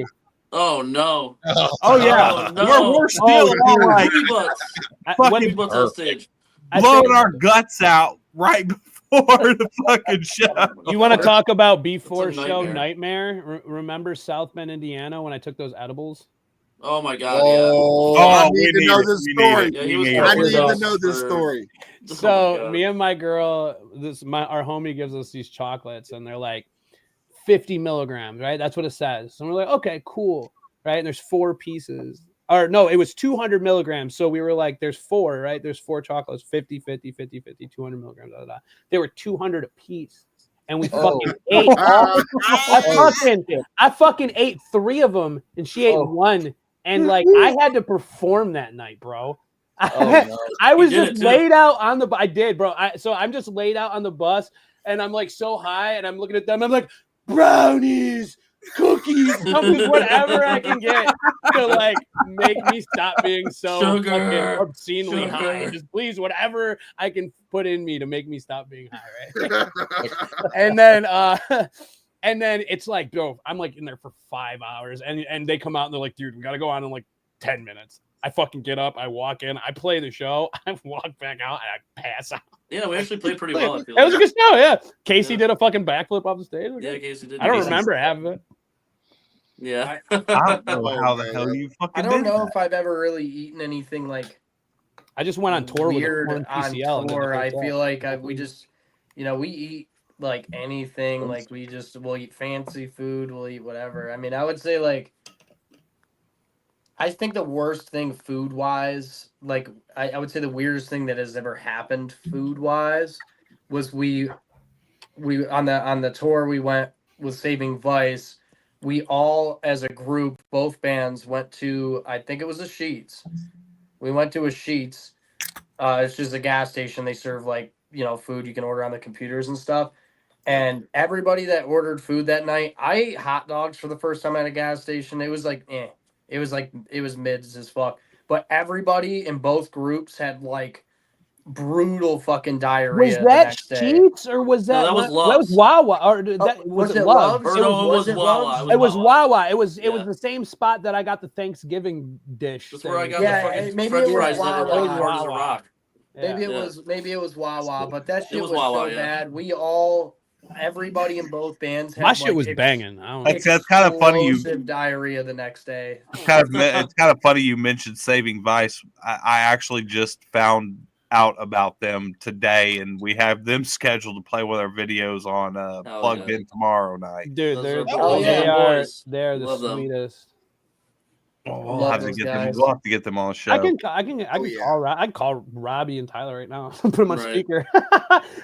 Oh no! Oh yeah, no. We're still like fucking butts on stage, blowing our guts out right before the fucking show. You want to talk about before show nightmare? Remember South Bend, Indiana, when I took those edibles? Oh my god! I need to know this story. I need to know this story. So me and my girl, our homie gives us these chocolates, and they're like 50 milligrams, right? That's what it says. And we're like, okay, cool, right? And there's 4 pieces. Or no, it was 200 milligrams. So we were like, there's 4, right? There's 4 chocolates, 50, 50, 50, 50, 200 milligrams. Blah, blah, blah. They were 200 a piece. And we fucking ate all. I fucking ate 3 of them, and she ate 1. And like, I had to perform that night, bro. I was just laid out on the. I did, bro. So I'm just laid out on the bus, and I'm like so high, and I'm looking at them. I'm like, brownies, cookies, something, whatever I can get to like make me stop being so fucking obscenely high. Just please, whatever I can put in me to make me stop being high, right? And then And then it's like, bro, I'm like in there for 5 hours, and they come out and they're like, dude, we gotta go on in like 10 minutes. I fucking get up, I walk in, I play the show, I walk back out, and I pass out. Yeah, we actually played pretty well. I feel It was a good show, yeah. Casey Yeah. did a fucking backflip off the stage. Yeah, Casey did. I don't remember half of it. Yeah. I don't know how the hell you fucking I don't did know that. if I've ever really eaten anything like I just went on tour weird with on PCL. and did the tour. I hotel. feel like we just, we eat like anything. Like we'll eat fancy food. We'll eat whatever. I mean, I would say like, I think the worst thing food wise, like I would say the weirdest thing that has ever happened food wise was we on the tour we went with Saving Vice. We all as a group, both bands went to, I think it was a Sheetz. We went to a Sheetz. It's just a gas station. They serve like, food you can order on the computers and stuff. And everybody that ordered food that night, I ate hot dogs for the first time at a gas station. It was like, It was mids as fuck. But everybody in both groups had like brutal fucking diarrhea. Was the that next day. Sheetz or was that? No, that was That Love's. was Wawa or that was it Love's? Or no, it was Wawa. It was Wawa. It was Yeah. the same spot that I got the Thanksgiving dish. That's where I got Yeah, the fucking maybe French it was fries that are like Wawa. hard as a rock. Maybe it was Wawa, but that shit was was Wawa, so yeah. bad. Everybody in both bands had My shit like, was banging. I don't know. That's kind of funny. explosive diarrhea the next day. It's kind of funny you mentioned Saving Vice. I actually just found out about them today, and we have them scheduled to play with our videos on Plugged In tomorrow night. Dude, Those they're the Love them. sweetest. We'll have to get them. We'll have to get them on the show. I can call Robbie and Tyler right now. Put them on Right. speaker.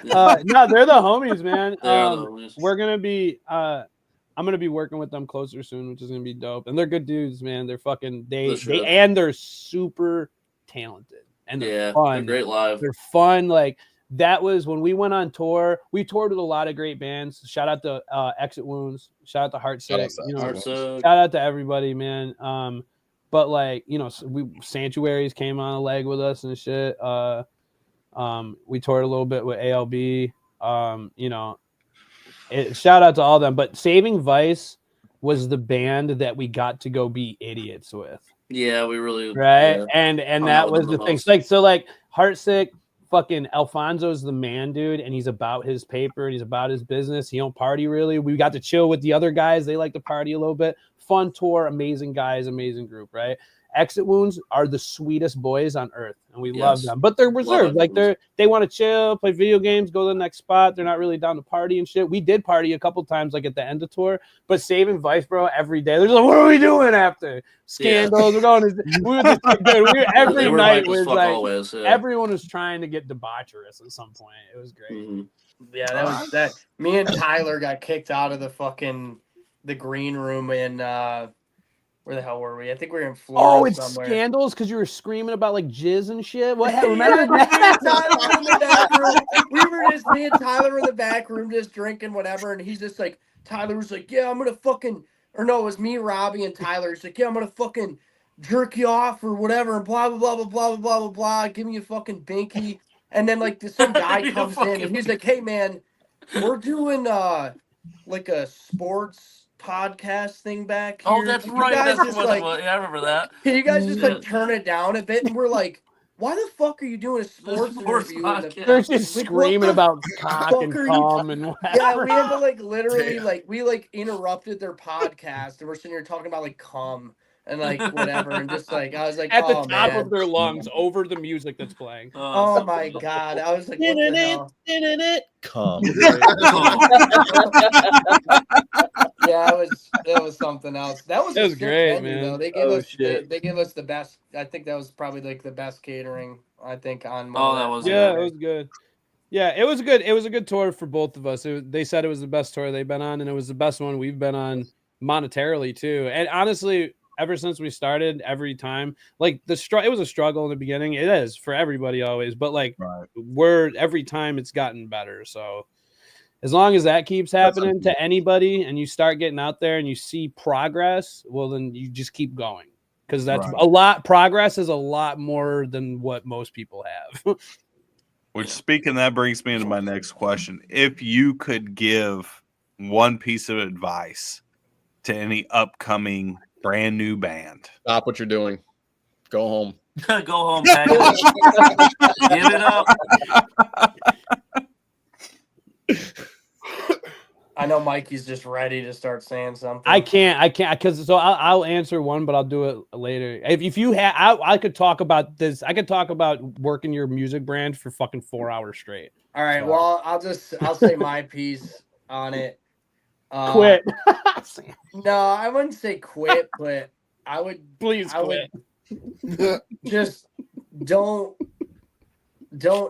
No, they're the homies, man. They're the homies. We're gonna be. I'm gonna be working with them closer soon, which is gonna be dope. And they're good dudes, man. They're fucking they're super talented and they're fun. They're great live. They're fun. Like that was when we went on tour. We toured with a lot of great bands. Shout out to Exit Wounds. Shout out to Heartsick. Shout out to everybody, man. But like, Sanctuaries came on a leg with us and shit. We toured a little bit with ALB. Shout out to all of them. But Saving Vice was the band that we got to go be idiots with. Yeah, we really right. Yeah. And that was the thing. Like Heartsick, fucking Alfonso's the man, dude, and he's about his paper and he's about his business. He don't party really. We got to chill with the other guys. They like to party a little bit. Fun tour, amazing guys, amazing group, right? Exit Wounds are the sweetest boys on earth, and we love them. But they're reserved. Like they want to chill, play video games, go to the next spot. They're not really down to party and shit. We did party a couple times, like at the end of tour. But Saving Vice, bro, every day they're just like, what are we doing after Scandals? We're going. Every night was like always, everyone was trying to get debaucherous at some point. It was great. Mm-hmm. Yeah, that was that. Me and Tyler got kicked out of the green room in where the hell were we? I think we were in Florida. Oh, it's somewhere. Scandals because you were screaming about like jizz and shit. What? Remember that? Me and Tyler were in the back room just drinking whatever, and he's just like, Tyler was like, yeah, I'm gonna fucking, or no, it was me, Robbie, and Tyler. He's like, yeah, I'm gonna fucking jerk you off or whatever, and blah blah blah blah blah blah blah blah. Give me a fucking binky, and then like some guy comes in and he's like, hey man, we're doing like a sports podcast thing back here. Oh, that's right. That's what it was. Yeah, I remember that. Can you guys just like turn it down a bit? And we're like, why the fuck are you doing a sports interview? They're just screaming about cock and cum and whatever. Yeah, we had to like literally like we like interrupted their podcast and we're sitting here talking about like cum and like whatever and just like I was like at the top of their lungs over the music that's playing. Oh my god. I was like, what the hell? Come. Yeah, it was something else. That was great, venue, man. Though. They gave us the best. I think that was probably like the best catering. I think on. That was it was good. Yeah, it was good. It was a good tour for both of us. They said it was the best tour they've been on, and it was the best one we've been on monetarily too. And honestly, ever since we started, every time, like it was a struggle in the beginning. It is for everybody always, but like every time it's gotten better. So as long as that keeps happening to anybody, and you start getting out there and you see progress, well, then you just keep going because that's a lot. Progress is a lot more than what most people have. Which, speaking, that brings me into my next question. If you could give one piece of advice to any upcoming brand new band? Stop what you're doing. Go home. Go home, faggot. Give it up. I know Mikey's just ready to start saying something. I can't, because so I'll answer one, but I'll do it later. If you have, I could talk about this. I could talk about working your music brand for fucking 4 hours straight. All right. So. Well, I'll say my piece on it. Quit. No, I wouldn't say quit, but I would quit. Just don't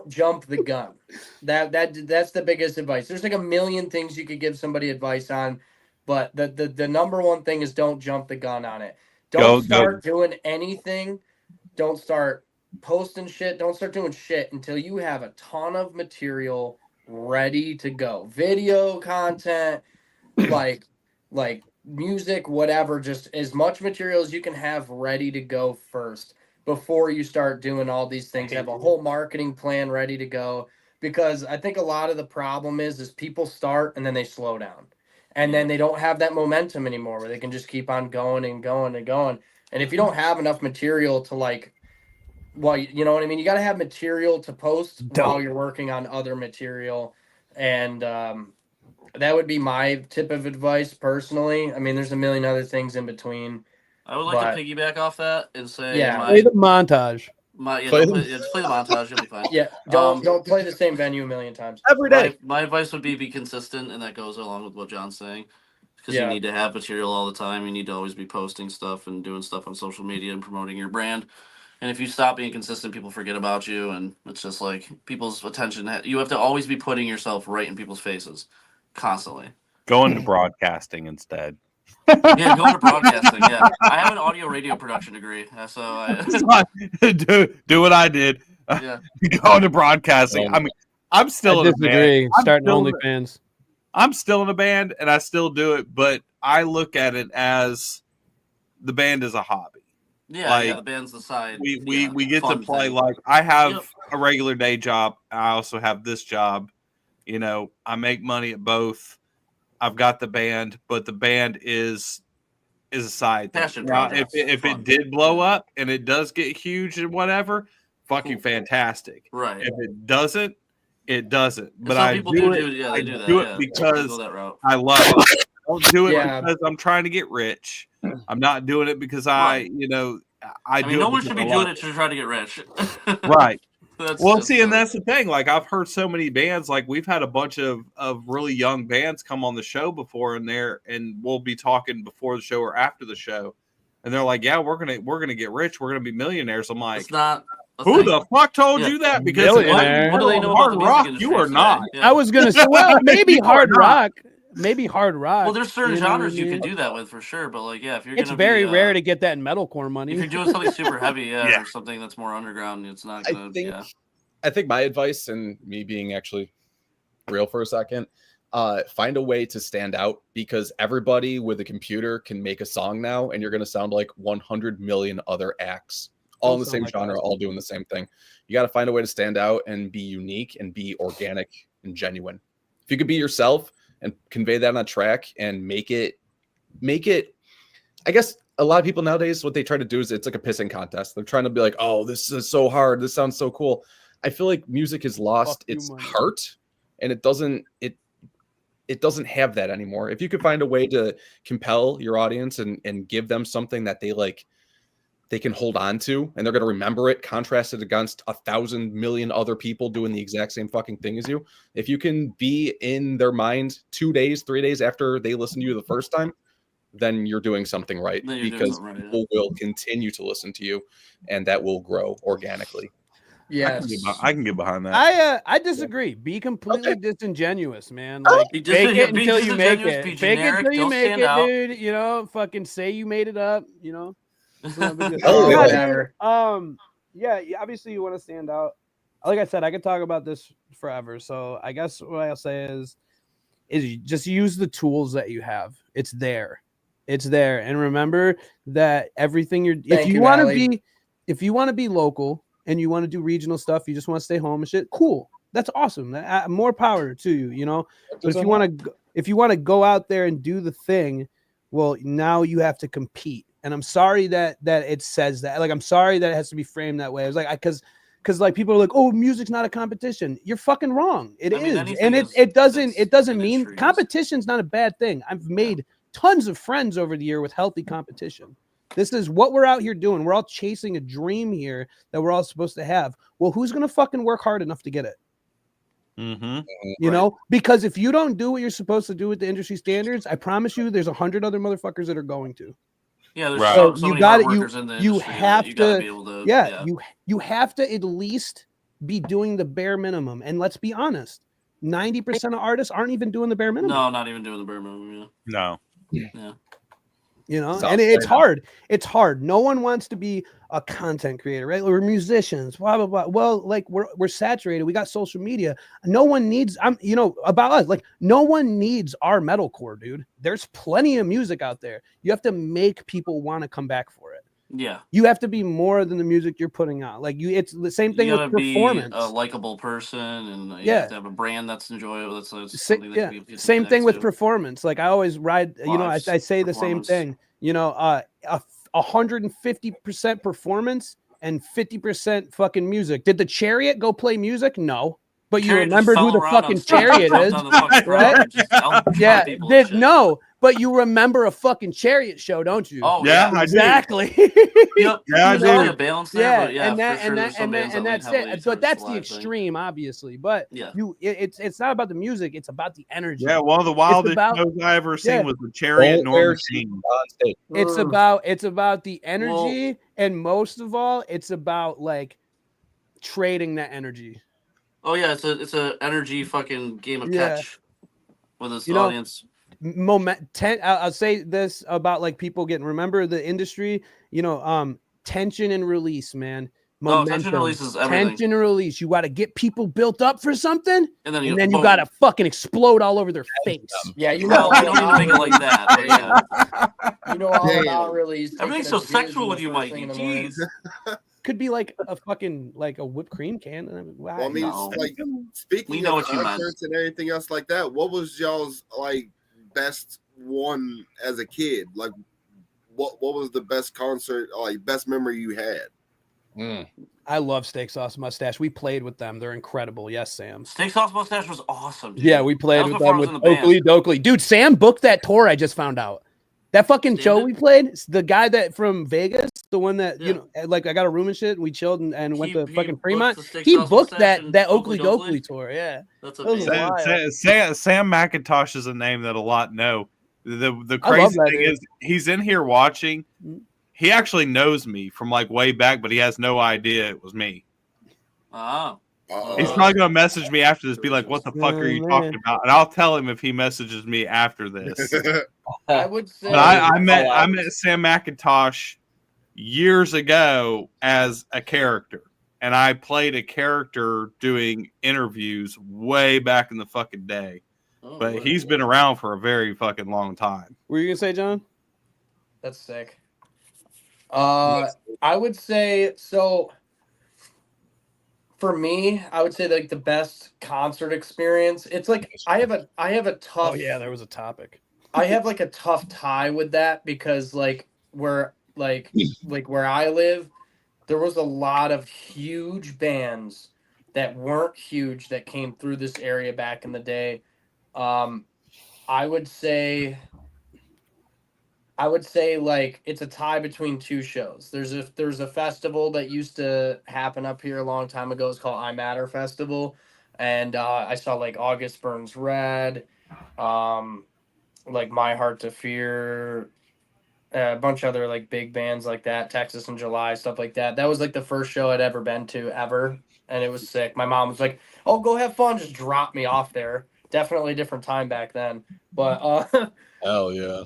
jump the gun. That's the biggest advice. There's like a million things you could give somebody advice on, but the number one thing is don't jump the gun on it. Don't start doing anything. Don't start posting shit. Don't start doing shit until you have a ton of material ready to go. Video content, like music, whatever, just as much material as you can have ready to go first before you start doing all these things. Have a whole marketing plan ready to go, because I think a lot of the problem is people start and then they slow down, and then they don't have that momentum anymore where they can just keep on going and going and going. And if you don't have enough material to you know what I mean? You got to have material to post while you're working on other material. And that would be my tip of advice personally. I mean, there's a million other things in between. I would like to piggyback off that and say, play the montage. Just play the montage. You'll be fine. Yeah, don't play the same venue a million times every day. My advice would be consistent, and that goes along with what John's saying, because you need to have material all the time. You need to always be posting stuff and doing stuff on social media and promoting your brand. And if you stop being consistent, people forget about you, and it's just like people's attention. You have to always be putting yourself right in people's faces, constantly. Go into broadcasting instead. Yeah, go into broadcasting. Yeah, I have an audio radio production degree, so do what I did. Yeah, go into broadcasting. I mean, I'm still in a band. Starting OnlyFans. I'm still in a band, and I still do it, but I look at it as the band is a hobby. Yeah, the band's the side. We get to play thing. Like I have a regular day job. I also have this job. You know, I make money at both. I've got the band, but the band is a side thing. Now, if it did blow up and it does get huge and whatever, fucking fantastic. Right. If it doesn't, it doesn't. But some I people do it because I love it. I don't do it because I'm trying to get rich. I'm not doing it because I mean, no one should be doing it to try to get rich. Right. And that's the thing. Like, I've heard so many bands, like we've had a bunch of really young bands come on the show before, and we'll be talking before the show or after the show, and they're like, "Yeah, we're gonna get rich. We're gonna be millionaires." I'm like, who the fuck told you that? Because what do they know hard about rock? You are not. I was gonna say, well, maybe hard rock. Maybe hard rock. Well, there's certain genres you could do that with for sure, but like, if you're, it's very rare to get that in metalcore money. If you're doing something super heavy, or something that's more underground, it's not gonna. I think my advice, and me being actually real for a second, find a way to stand out, because everybody with a computer can make a song now, and you're going to sound like 100 million other acts, all in the same genre, all doing the same thing. You got to find a way to stand out and be unique and be organic and genuine. If you could be yourself and convey that on a track and make it, I guess a lot of people nowadays, what they try to do is it's like a pissing contest. They're trying to be like, oh, this is so hard. This sounds so cool. I feel like music has lost its heart, and it doesn't have that anymore. If you could find a way to compel your audience and give them something that they can hold on to, and they're going to remember it, contrasted against 1,000 million other people doing the exact same fucking thing as you. If you can be in their mind 2 days, 3 days after they listen to you the first time, then you're doing something right, because people will continue to listen to you, and that will grow organically. Yes, I can get behind that. I disagree. Be completely disingenuous, man. Like, fake it until you make it. Fake it until you make it, dude. You know, fucking say you made it up. You know. Whatever. Yeah. Obviously, you want to stand out. Like I said, I could talk about this forever. So I guess what I'll say is just use the tools that you have. It's there, and remember that everything if you want to be local. And you want to do regional stuff, you just want to stay home and shit, cool. That's awesome. More power to you, you know. But if you want to if you want to go out there and do the thing, well, now you have to compete. And I'm sorry that it says that. Like, I'm sorry that it has to be framed that way. I was like, because like people are like, oh, music's not a competition. You're fucking wrong. It is, and it doesn't mean competition's not a bad thing. I've made tons of friends over the year with healthy competition. This is what we're out here doing. We're all chasing a dream here that we're all supposed to have. Well, who's gonna fucking work hard enough to get it? You know, because if you don't do what you're supposed to do with the industry standards, I promise you, there's 100 other motherfuckers that are going to. Yeah, there's so many hard workers in the industry. You have you to gotta be able to. You have to at least be doing the bare minimum. And let's be honest, 90% of artists aren't even doing the bare minimum. No, not even doing the bare minimum. No. Yeah. You know, and it's hard. It's hard. No one wants to be a content creator, right? We're musicians, blah blah blah. Well, like we're saturated. We got social media. No one needs. About us. Like no one needs our metalcore, dude. There's plenty of music out there. You have to make people want to come back for it. Yeah. You have to be more than the music you're putting out. Like it's the same thing with performance. Be a likable person, and you have to have a brand that's enjoyable. That's something that same thing with performance. Like I always ride. I say the same thing. 150% performance and 50% fucking music. Did the Chariot go play music? No. But you remembered who the fucking Chariot is, right? Yeah. No. But you remember a fucking Chariot show, don't you? Oh yeah, exactly. Yeah, I do. A balance there, and that's it. But that's the extreme, obviously. But it's not about the music; it's about the energy. Yeah, one of the wildest shows I ever seen was the Chariot Norman King. It's about the energy, and most of all, it's about like trading that energy. Oh yeah, it's a energy fucking game of catch with this audience. I'll say this about like people remember the industry, tension and release, man. Tension and release is everything. Tension and release. You got to get people built up for something, and then you got to fucking explode all over their face. Yeah, you don't need to make it like that. But yeah. All about release. Everything's so sexual with you, Mikey. Jeez. Could be like a fucking a whipped cream can. Well, I mean, like speaking of concerts and everything else like that, what was y'all's like best one as a kid? Like, what was the best concert, like best memory you had? I love Steak Sauce Mustache. We played with them. They're incredible. Yes, Sam. Steak Sauce Mustache was awesome. Dude. Yeah, we played with them with Oakley Dokley. Dude, Sam booked that tour. I just found out. That fucking show we played, the guy that from Vegas, the one that like I got a room and shit, and we chilled and went to fucking Fremont. He booked that Oakley Dokley tour. Yeah, that's amazing. Sam McIntosh is a name that a lot know. The crazy thing is he's in here watching. He actually knows me from like way back, but he has no idea it was me. Oh. He's probably gonna message me after this, be like, "What the fuck are you talking about?" And I'll tell him if he messages me after this. I would say, but I met Sam McIntosh years ago as a character, and I played a character doing interviews way back in the fucking day. But he's been around for a very fucking long time. What were you gonna say, John? That's sick. I would say so. For me, I would say like the best concert experience. It's like I have a tough. Oh yeah, there was a topic. I have like a tough tie with that because like where I live, there was a lot of huge bands that weren't huge that came through this area back in the day. I would say like it's a tie between two shows. There's a festival that used to happen up here a long time ago. It's called I Matter Festival, and I saw like August Burns Red, like My Heart to Fear, a bunch of other like big bands like that, Texas in July, stuff like that. That was like the first show I'd ever been to ever, and it was sick. My mom was like, "Oh, go have fun," just dropped me off there. Definitely a different time back then, but hell yeah.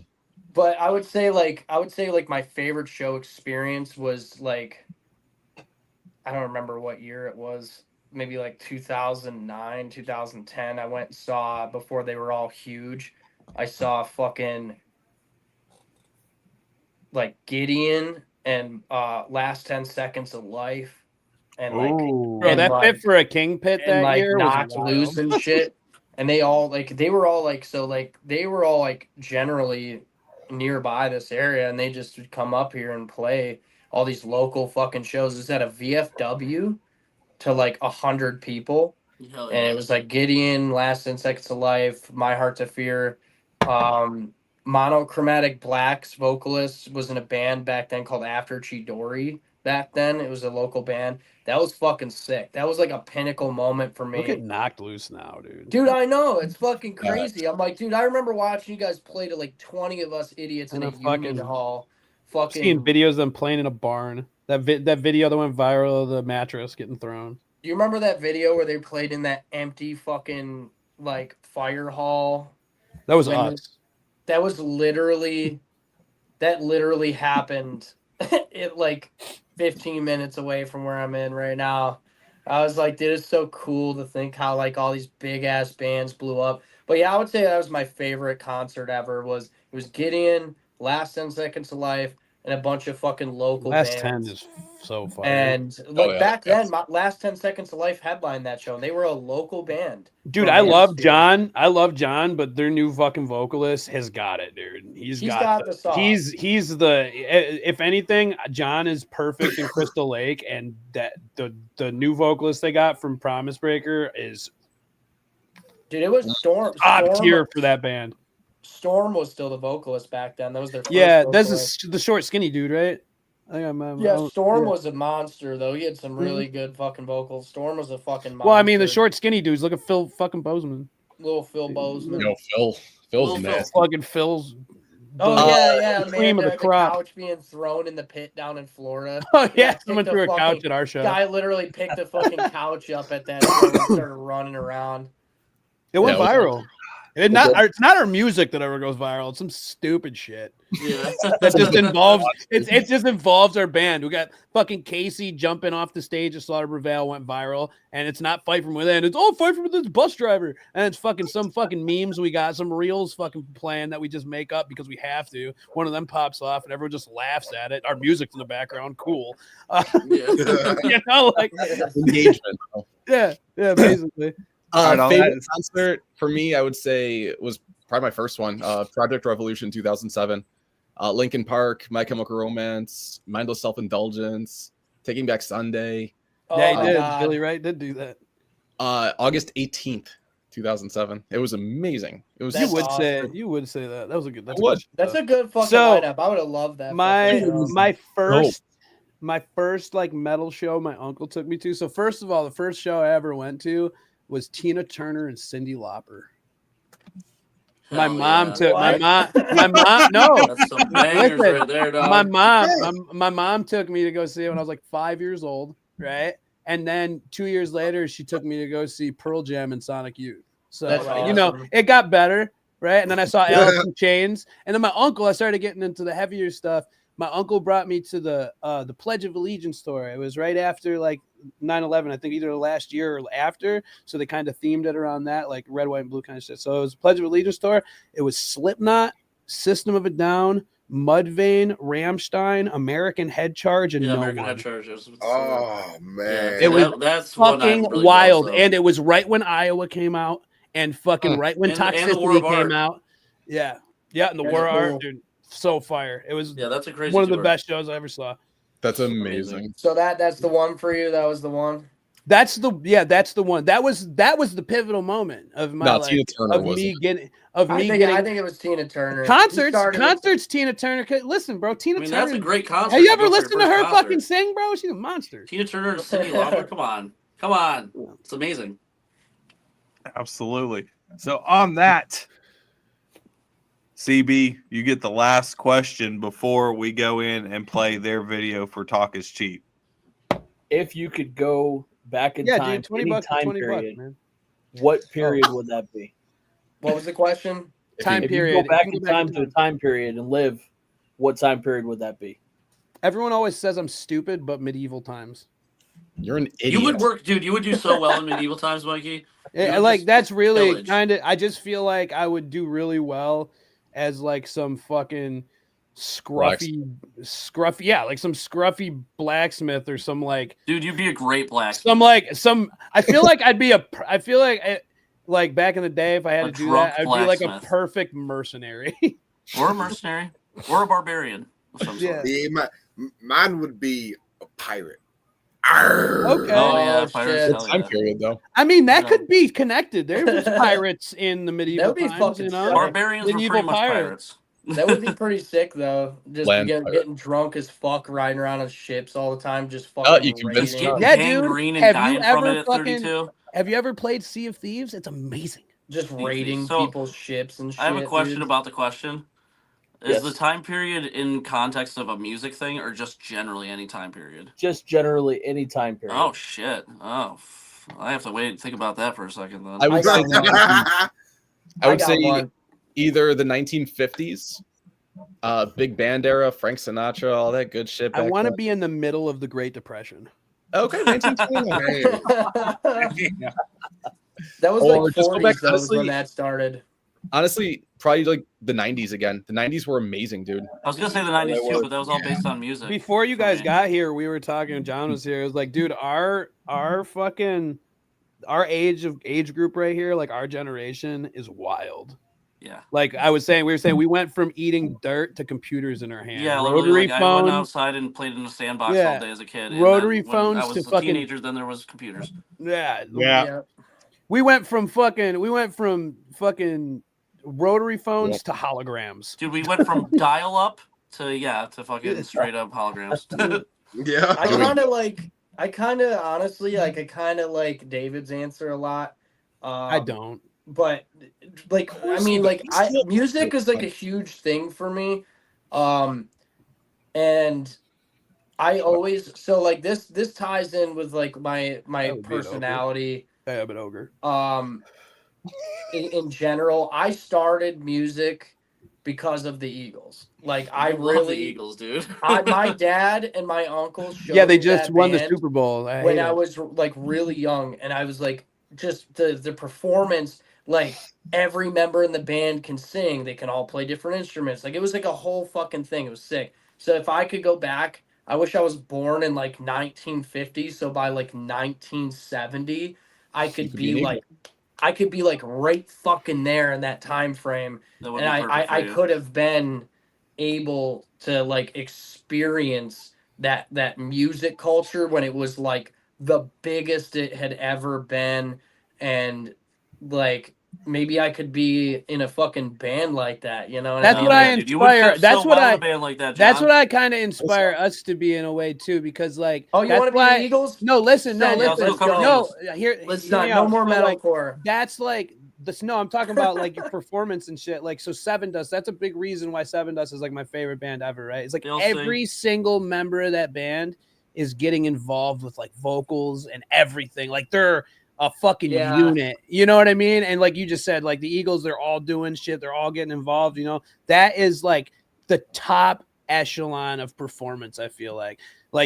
But I would say my favorite show experience was like, I don't remember what year it was, maybe like 2009, 2010. I went and saw, before they were all huge, I saw fucking like Gideon and Last 10 Seconds of Life. And like, bro, that pit for a King pit that like year Knocked Loose and shit. and they were all like generally nearby this area, and they just would come up here and play all these local fucking shows. It was at a VFW to like 100 people. Hell And yeah. it was like Gideon, Last 10 Seconds of Life, My Heart to Fear. Monochromatic Black's vocalist was in a band back then called After Chidori. Back then, it was a local band. That was fucking sick. That was like a pinnacle moment for me. Look at Knocked Loose now, dude. Dude, I know. It's fucking crazy. I'm like, dude, I remember watching you guys play to like 20 of us idiots in a union hall. Fucking seeing videos of them playing in a barn. That video that went viral of the mattress getting thrown. Do you remember that video where they played in that empty fucking like fire hall? That was us. That literally happened it like 15 minutes away from where I'm in right now. I was like, dude, it's so cool to think how like all these big ass bands blew up. But yeah, I would say that was my favorite concert ever. It was Gideon, Last 10 Seconds of Life, and a bunch of fucking local Last bands. 10 is so fun. And back then, my Last 10 Seconds of Life headlined that show, and they were a local band. Dude, I love John. I love John, but their new fucking vocalist has got it, dude. He's got the song. He's the, if anything, John is perfect in Crystal Lake, and that the new vocalist they got from Promise Breaker is, dude, it was Storm. Top tier for that band. Storm was still the vocalist back then. That was their first that's the short, skinny dude, right? Storm was a monster, though. He had some really good fucking vocals. Storm was a fucking monster. Well, I mean, the short, skinny dudes. Look at Phil fucking Bozeman. Little Phil Bozeman. Phil's nasty. Fucking Phil's. Yeah. Cream of the crop. Couch being thrown in the pit down in Florida. Oh, yeah. Someone threw a couch at our show. Guy literally picked the fucking couch up at that show and started running around. It went viral. It's not our music that ever goes viral. It's some stupid shit. Yeah. That just involves it just involves our band. We got fucking Casey jumping off the stage at Slaughter Prevail went viral, and it's not Fight From Within. It's Fight From Within's bus driver, and it's fucking some fucking memes we got, some reels fucking playing that we just make up because we have to. One of them pops off, and everyone just laughs at it. Our music's in the background, cool. You know, like engagement. Yeah, basically. Favorite concert for me, I would say, was probably my first one, Project Revolution 2007. Linkin Park, My Chemical Romance, Mindless Self-Indulgence, Taking Back Sunday. Yeah, he did. Billy Wright did do that. August 18th, 2007. It was amazing. It was. You would say that. That was a good. That's a good fucking lineup. I would have loved that. My first like metal show my uncle took me to. So first of all, the first show I ever went to was Tina Turner and Cyndi Lauper. My mom took me to go see it when I was like 5 years old, right? And then 2 years later, she took me to go see Pearl Jam and Sonic Youth. So it got better, right? And then I saw Alice in Chains, and then my uncle, I started getting into the heavier stuff. My uncle brought me to the Pledge of Allegiance tour. It was right after like 9/11, I think either last year or after. So they kind of themed it around that, like red, white, and blue kind of shit. So it was Pledge of Allegiance tour. It was Slipknot, System of a Down, Mudvayne, Rammstein, American Head Charge, and American Head Charge. Oh man, it was that's fucking really wild, and it was right when Iowa came out, and fucking right when Toxicity came out. Yeah, and the War of Art, dude. So fire. It was that's a crazy one of the best shows I ever saw. That's amazing. So that's the one for you. That was the one. That's the one. That was the pivotal moment of my life. I think it was Tina Turner. Concerts Tina Turner. Listen, bro, Tina Turner. That's a great concert. Have you ever listened to her fucking sing, bro? She's a monster. Tina Turner and Cyndi Lauper. Come on. It's amazing. Absolutely. So on that, CB, you get the last question before we go in and play their video for Talk is Cheap. If you could go back in time, dude, $20 time period, man. What period would that be? What was the question? Time period. You go back in time to a time period and live, what time period would that be? Everyone always says I'm stupid, but medieval times. You're an idiot. You would work, dude. You would do so well in medieval times, Mikey. Yeah, like that's really kind of. I just feel like I would do really well as like some fucking scruffy, like some scruffy blacksmith or some like. Dude, you'd be a great blacksmith. I feel like I'd be like back in the day, if I had A to do that, drunk I'd be like a blacksmith. perfect mercenary. Or a mercenary. Or a barbarian of some sort. See, mine would be a pirate. Okay. Oh, yeah, Oh, pirates. shit. Hell Time yeah. period though. I mean, that No. could be connected. There was pirates in the medieval That'd be times, fucking you know. sick. Barbarians were Medieval pretty much pirate. pirates. That would be pretty sick, though. Just Land pirate. getting drunk as fuck, riding around on ships all the time, just fucking you convinced raiding. me. Yeah, gangrene dude. and Have you dying from ever it at fucking? 32. Have you ever played Sea of Thieves? It's amazing. Just Sea of raiding Thieves. So, people's ships and shit. I have a question dude. about the question. Is Yes. the time period in context of a music thing or just generally any time period? Just generally any time period. Oh, shit. Oh, I have to wait and think about that for a second then. I would got say one. I would got say one. either the 1950s, big band era, Frank Sinatra, all that good shit. I back want to then. be in the middle of the Great Depression. Okay, 1929. That was Or like just go back, 40s though, honestly- when that started. Honestly, probably like the 90s again. The 90s were amazing, dude. I was going to say the 90s too, but that was all based on music. Before you for guys me. got here, we were talking. John was here. It was like, dude, our age group right here, like our generation, is wild. Yeah. Like we were saying, we went from eating dirt to computers in our hands. Yeah, rotary literally, like, I went phones. outside and played in a sandbox Yeah. all day as a kid. And Rotary then when phones I was to a fucking- teenager, then there was computers. Yeah, Yeah. We went from fucking rotary phones to holograms. Dude, we went from dial-up to fucking straight-up holograms. Yeah. I kind of honestly, like, I kind of like David's answer a lot. I don't. But like, I mean, like, music is like a huge thing for me. And I always, so like this ties in with like my That would be an personality. I am an ogre. In general, I started music because of the Eagles. Like, I love really, the Eagles, dude. my dad and my uncle showed Yeah, they me just that won the band Super Bowl. when I was like really young, and I was like, just the performance, like every member in the band can sing, they can all play different instruments. Like, it was like a whole fucking thing. It was sick. So if I could go back, I wish I was born in like 1950. So by like 1970, I could be like right fucking there in that time frame. That would And be perfect for I you. could have been able to like experience that music culture when it was like the biggest it had ever been, and like maybe I could be in a fucking band like that, you know? That's what I dude, you would inspire. fit That's so what well in I. a band like that, That's John. what I kind of inspire us to be in a way too, because like. Oh, you that's want to be why- the Eagles? No, listen, no, Send it. listen, Let's go. no. Here, Let's hear not. me No out. more So, like, metalcore. that's like this. No, I'm talking about like your performance and shit. Like, so Seven Dust. That's a big reason why Seven Dust is like my favorite band ever. Right? It's like They'll every single member of that band is getting involved with like vocals and everything. Like they're a fucking unit. You know what I mean? And like you just said, like the Eagles, they're all doing shit. They're all getting involved. You know, that is like the top echelon of performance. I feel like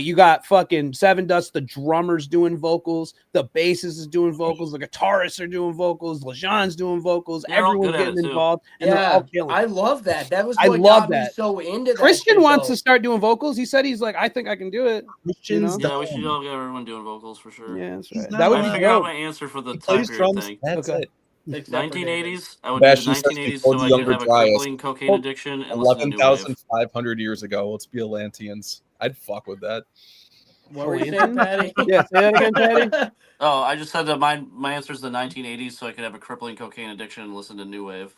you got fucking Seven Dust, the drummers doing vocals, the bassist is doing vocals, the guitarists are doing vocals, LeJean's doing vocals, They're all everyone's good at getting it, too. involved, and they're all killing. I love that. That was I what love got me that. so into that. Christian shit, wants though. to start doing vocals. He said he's like, I think I can do it. You know? Yeah, we should all get everyone doing vocals for sure. Yeah, that's right. not That would I be figure out dope. my answer for the He time plays period drums. thing. That's Okay. it. Except for David. 1980s, I would Bastion do says the he 1980s told so the I could younger have a Dryas. crippling cocaine addiction and listen to new wave. 11,500 years ago. Let's be Atlanteans. I'd fuck with that. What were you saying, Patty? Yeah, say that again, Patty. Oh, I just said that my answer is the 1980s so I could have a crippling cocaine addiction and listen to new wave.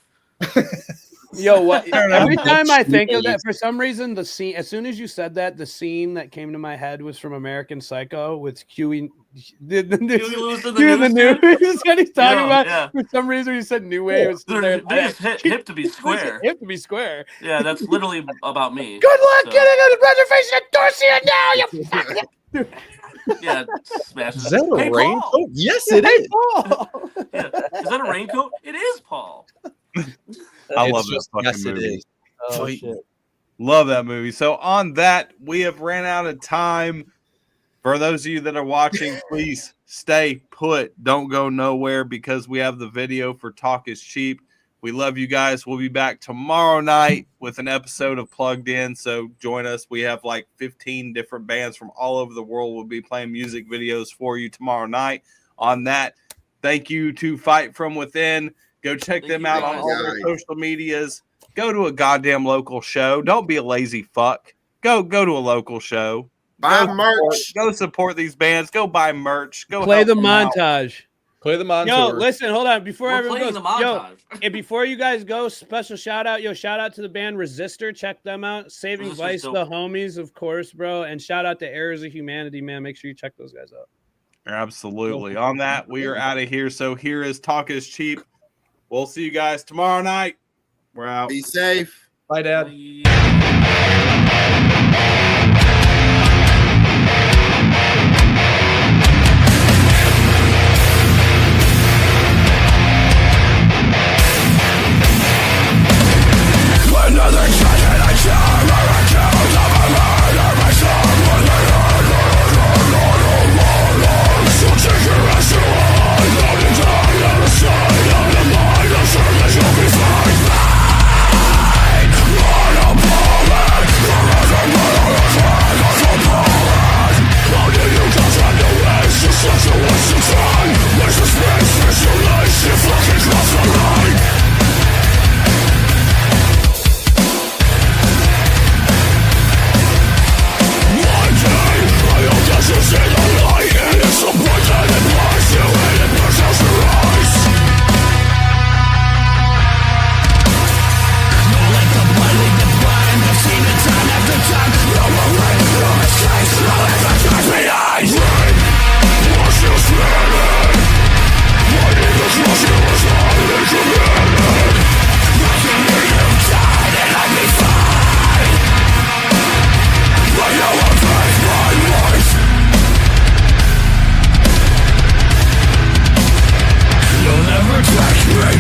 Yo, what? Every time I think of Shooters. that, for some reason, the scene. As soon as you said that, the scene that came to my head was from American Psycho with Huey. Huey Lewis in the Huey in the news, news. That's what he's talking Yeah, about. yeah. For some reason, he said New Wave. Was They're there. just hip to be square. Hip to be square. Yeah, that's literally about me. Good luck So- getting a reservation at Dorsia now, you fucking. Yeah, smashes. Is that a Hey, raincoat? Paul! Yes, it is. Yeah. Is that a raincoat? It is, Paul. I love this fucking Yes, it movie. is. Oh, Sweet. shit. Love that movie. So on that, we have ran out of time. For those of you that are watching, please stay put. Don't go nowhere because we have the video for Talk is Cheap. We love you guys. We'll be back tomorrow night with an episode of Plugged In. So join us. We have like 15 different bands from all over the world. We'll be playing music videos for you tomorrow night. On that, Thank you to Fight From Within. Go check them out on all their social medias. Go to a goddamn local show. Don't be a lazy fuck. Go to a local show. Buy merch. Go support these bands. Go buy merch. Go play the montage. Play the montage. Yo, listen, hold on. Before We're everyone playing goes, the montage. and before you guys go, special shout out. Shout out to the band Resistor. Check them out. Saving Vice, the homies, of course, bro. And shout out to Errors of Humanity, man. Make sure you check those guys out. Absolutely. On that, we are out of here. So here is Talk Is Cheap. We'll see you guys tomorrow night. We're out. Be safe. Bye, Dad. Another shot and I charm or a count of a murder my song when I heard so take your ass to one loading down on the side of the mind I'm sure that you'll be fine on a bullet forever but on a flag on a bullet how do you confront the waste you're such a waste of time where's the space where's your life you fucking cross the line you see the light and it's a point that it blinds you and it burns out your eyes Don't let the blood lead the blind I've seen it time after time No more rain, no mistakes No ever drives me eyes Rain, wash you spinning I need to trust you as highly committed I can hear you died and I'd be fine But you won't face my voice You'll never touch me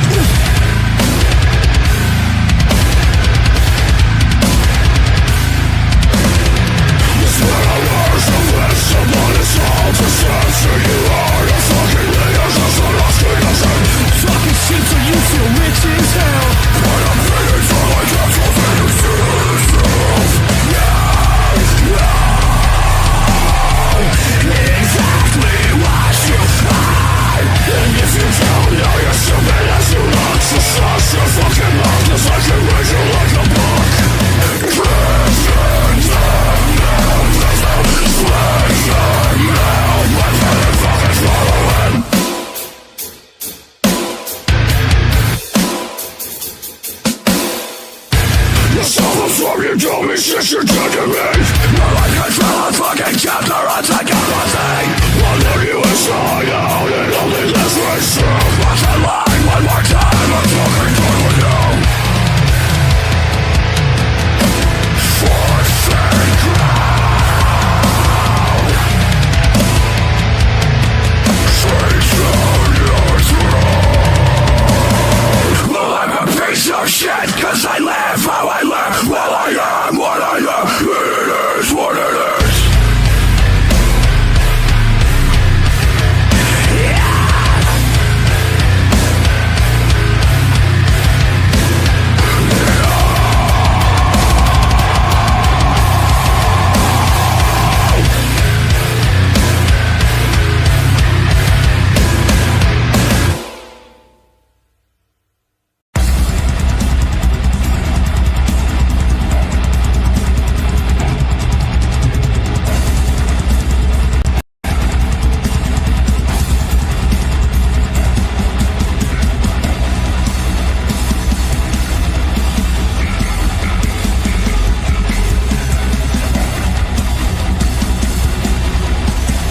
You swear I was a victim But it's all to censor You are a fucking liar Just a lost innocent Talking shit till you feel rich as hell But I'm paying for my debt For things to yourself Exactly what you find And if you don't know you're stupid as you look So shut your fucking mouth Cause I can read you like a book Prisons and now my fucking fucking following You're self-absorbed, you don't mean shit, you're dead to me You're like control, fucking counter, attack everything I'll leave you inside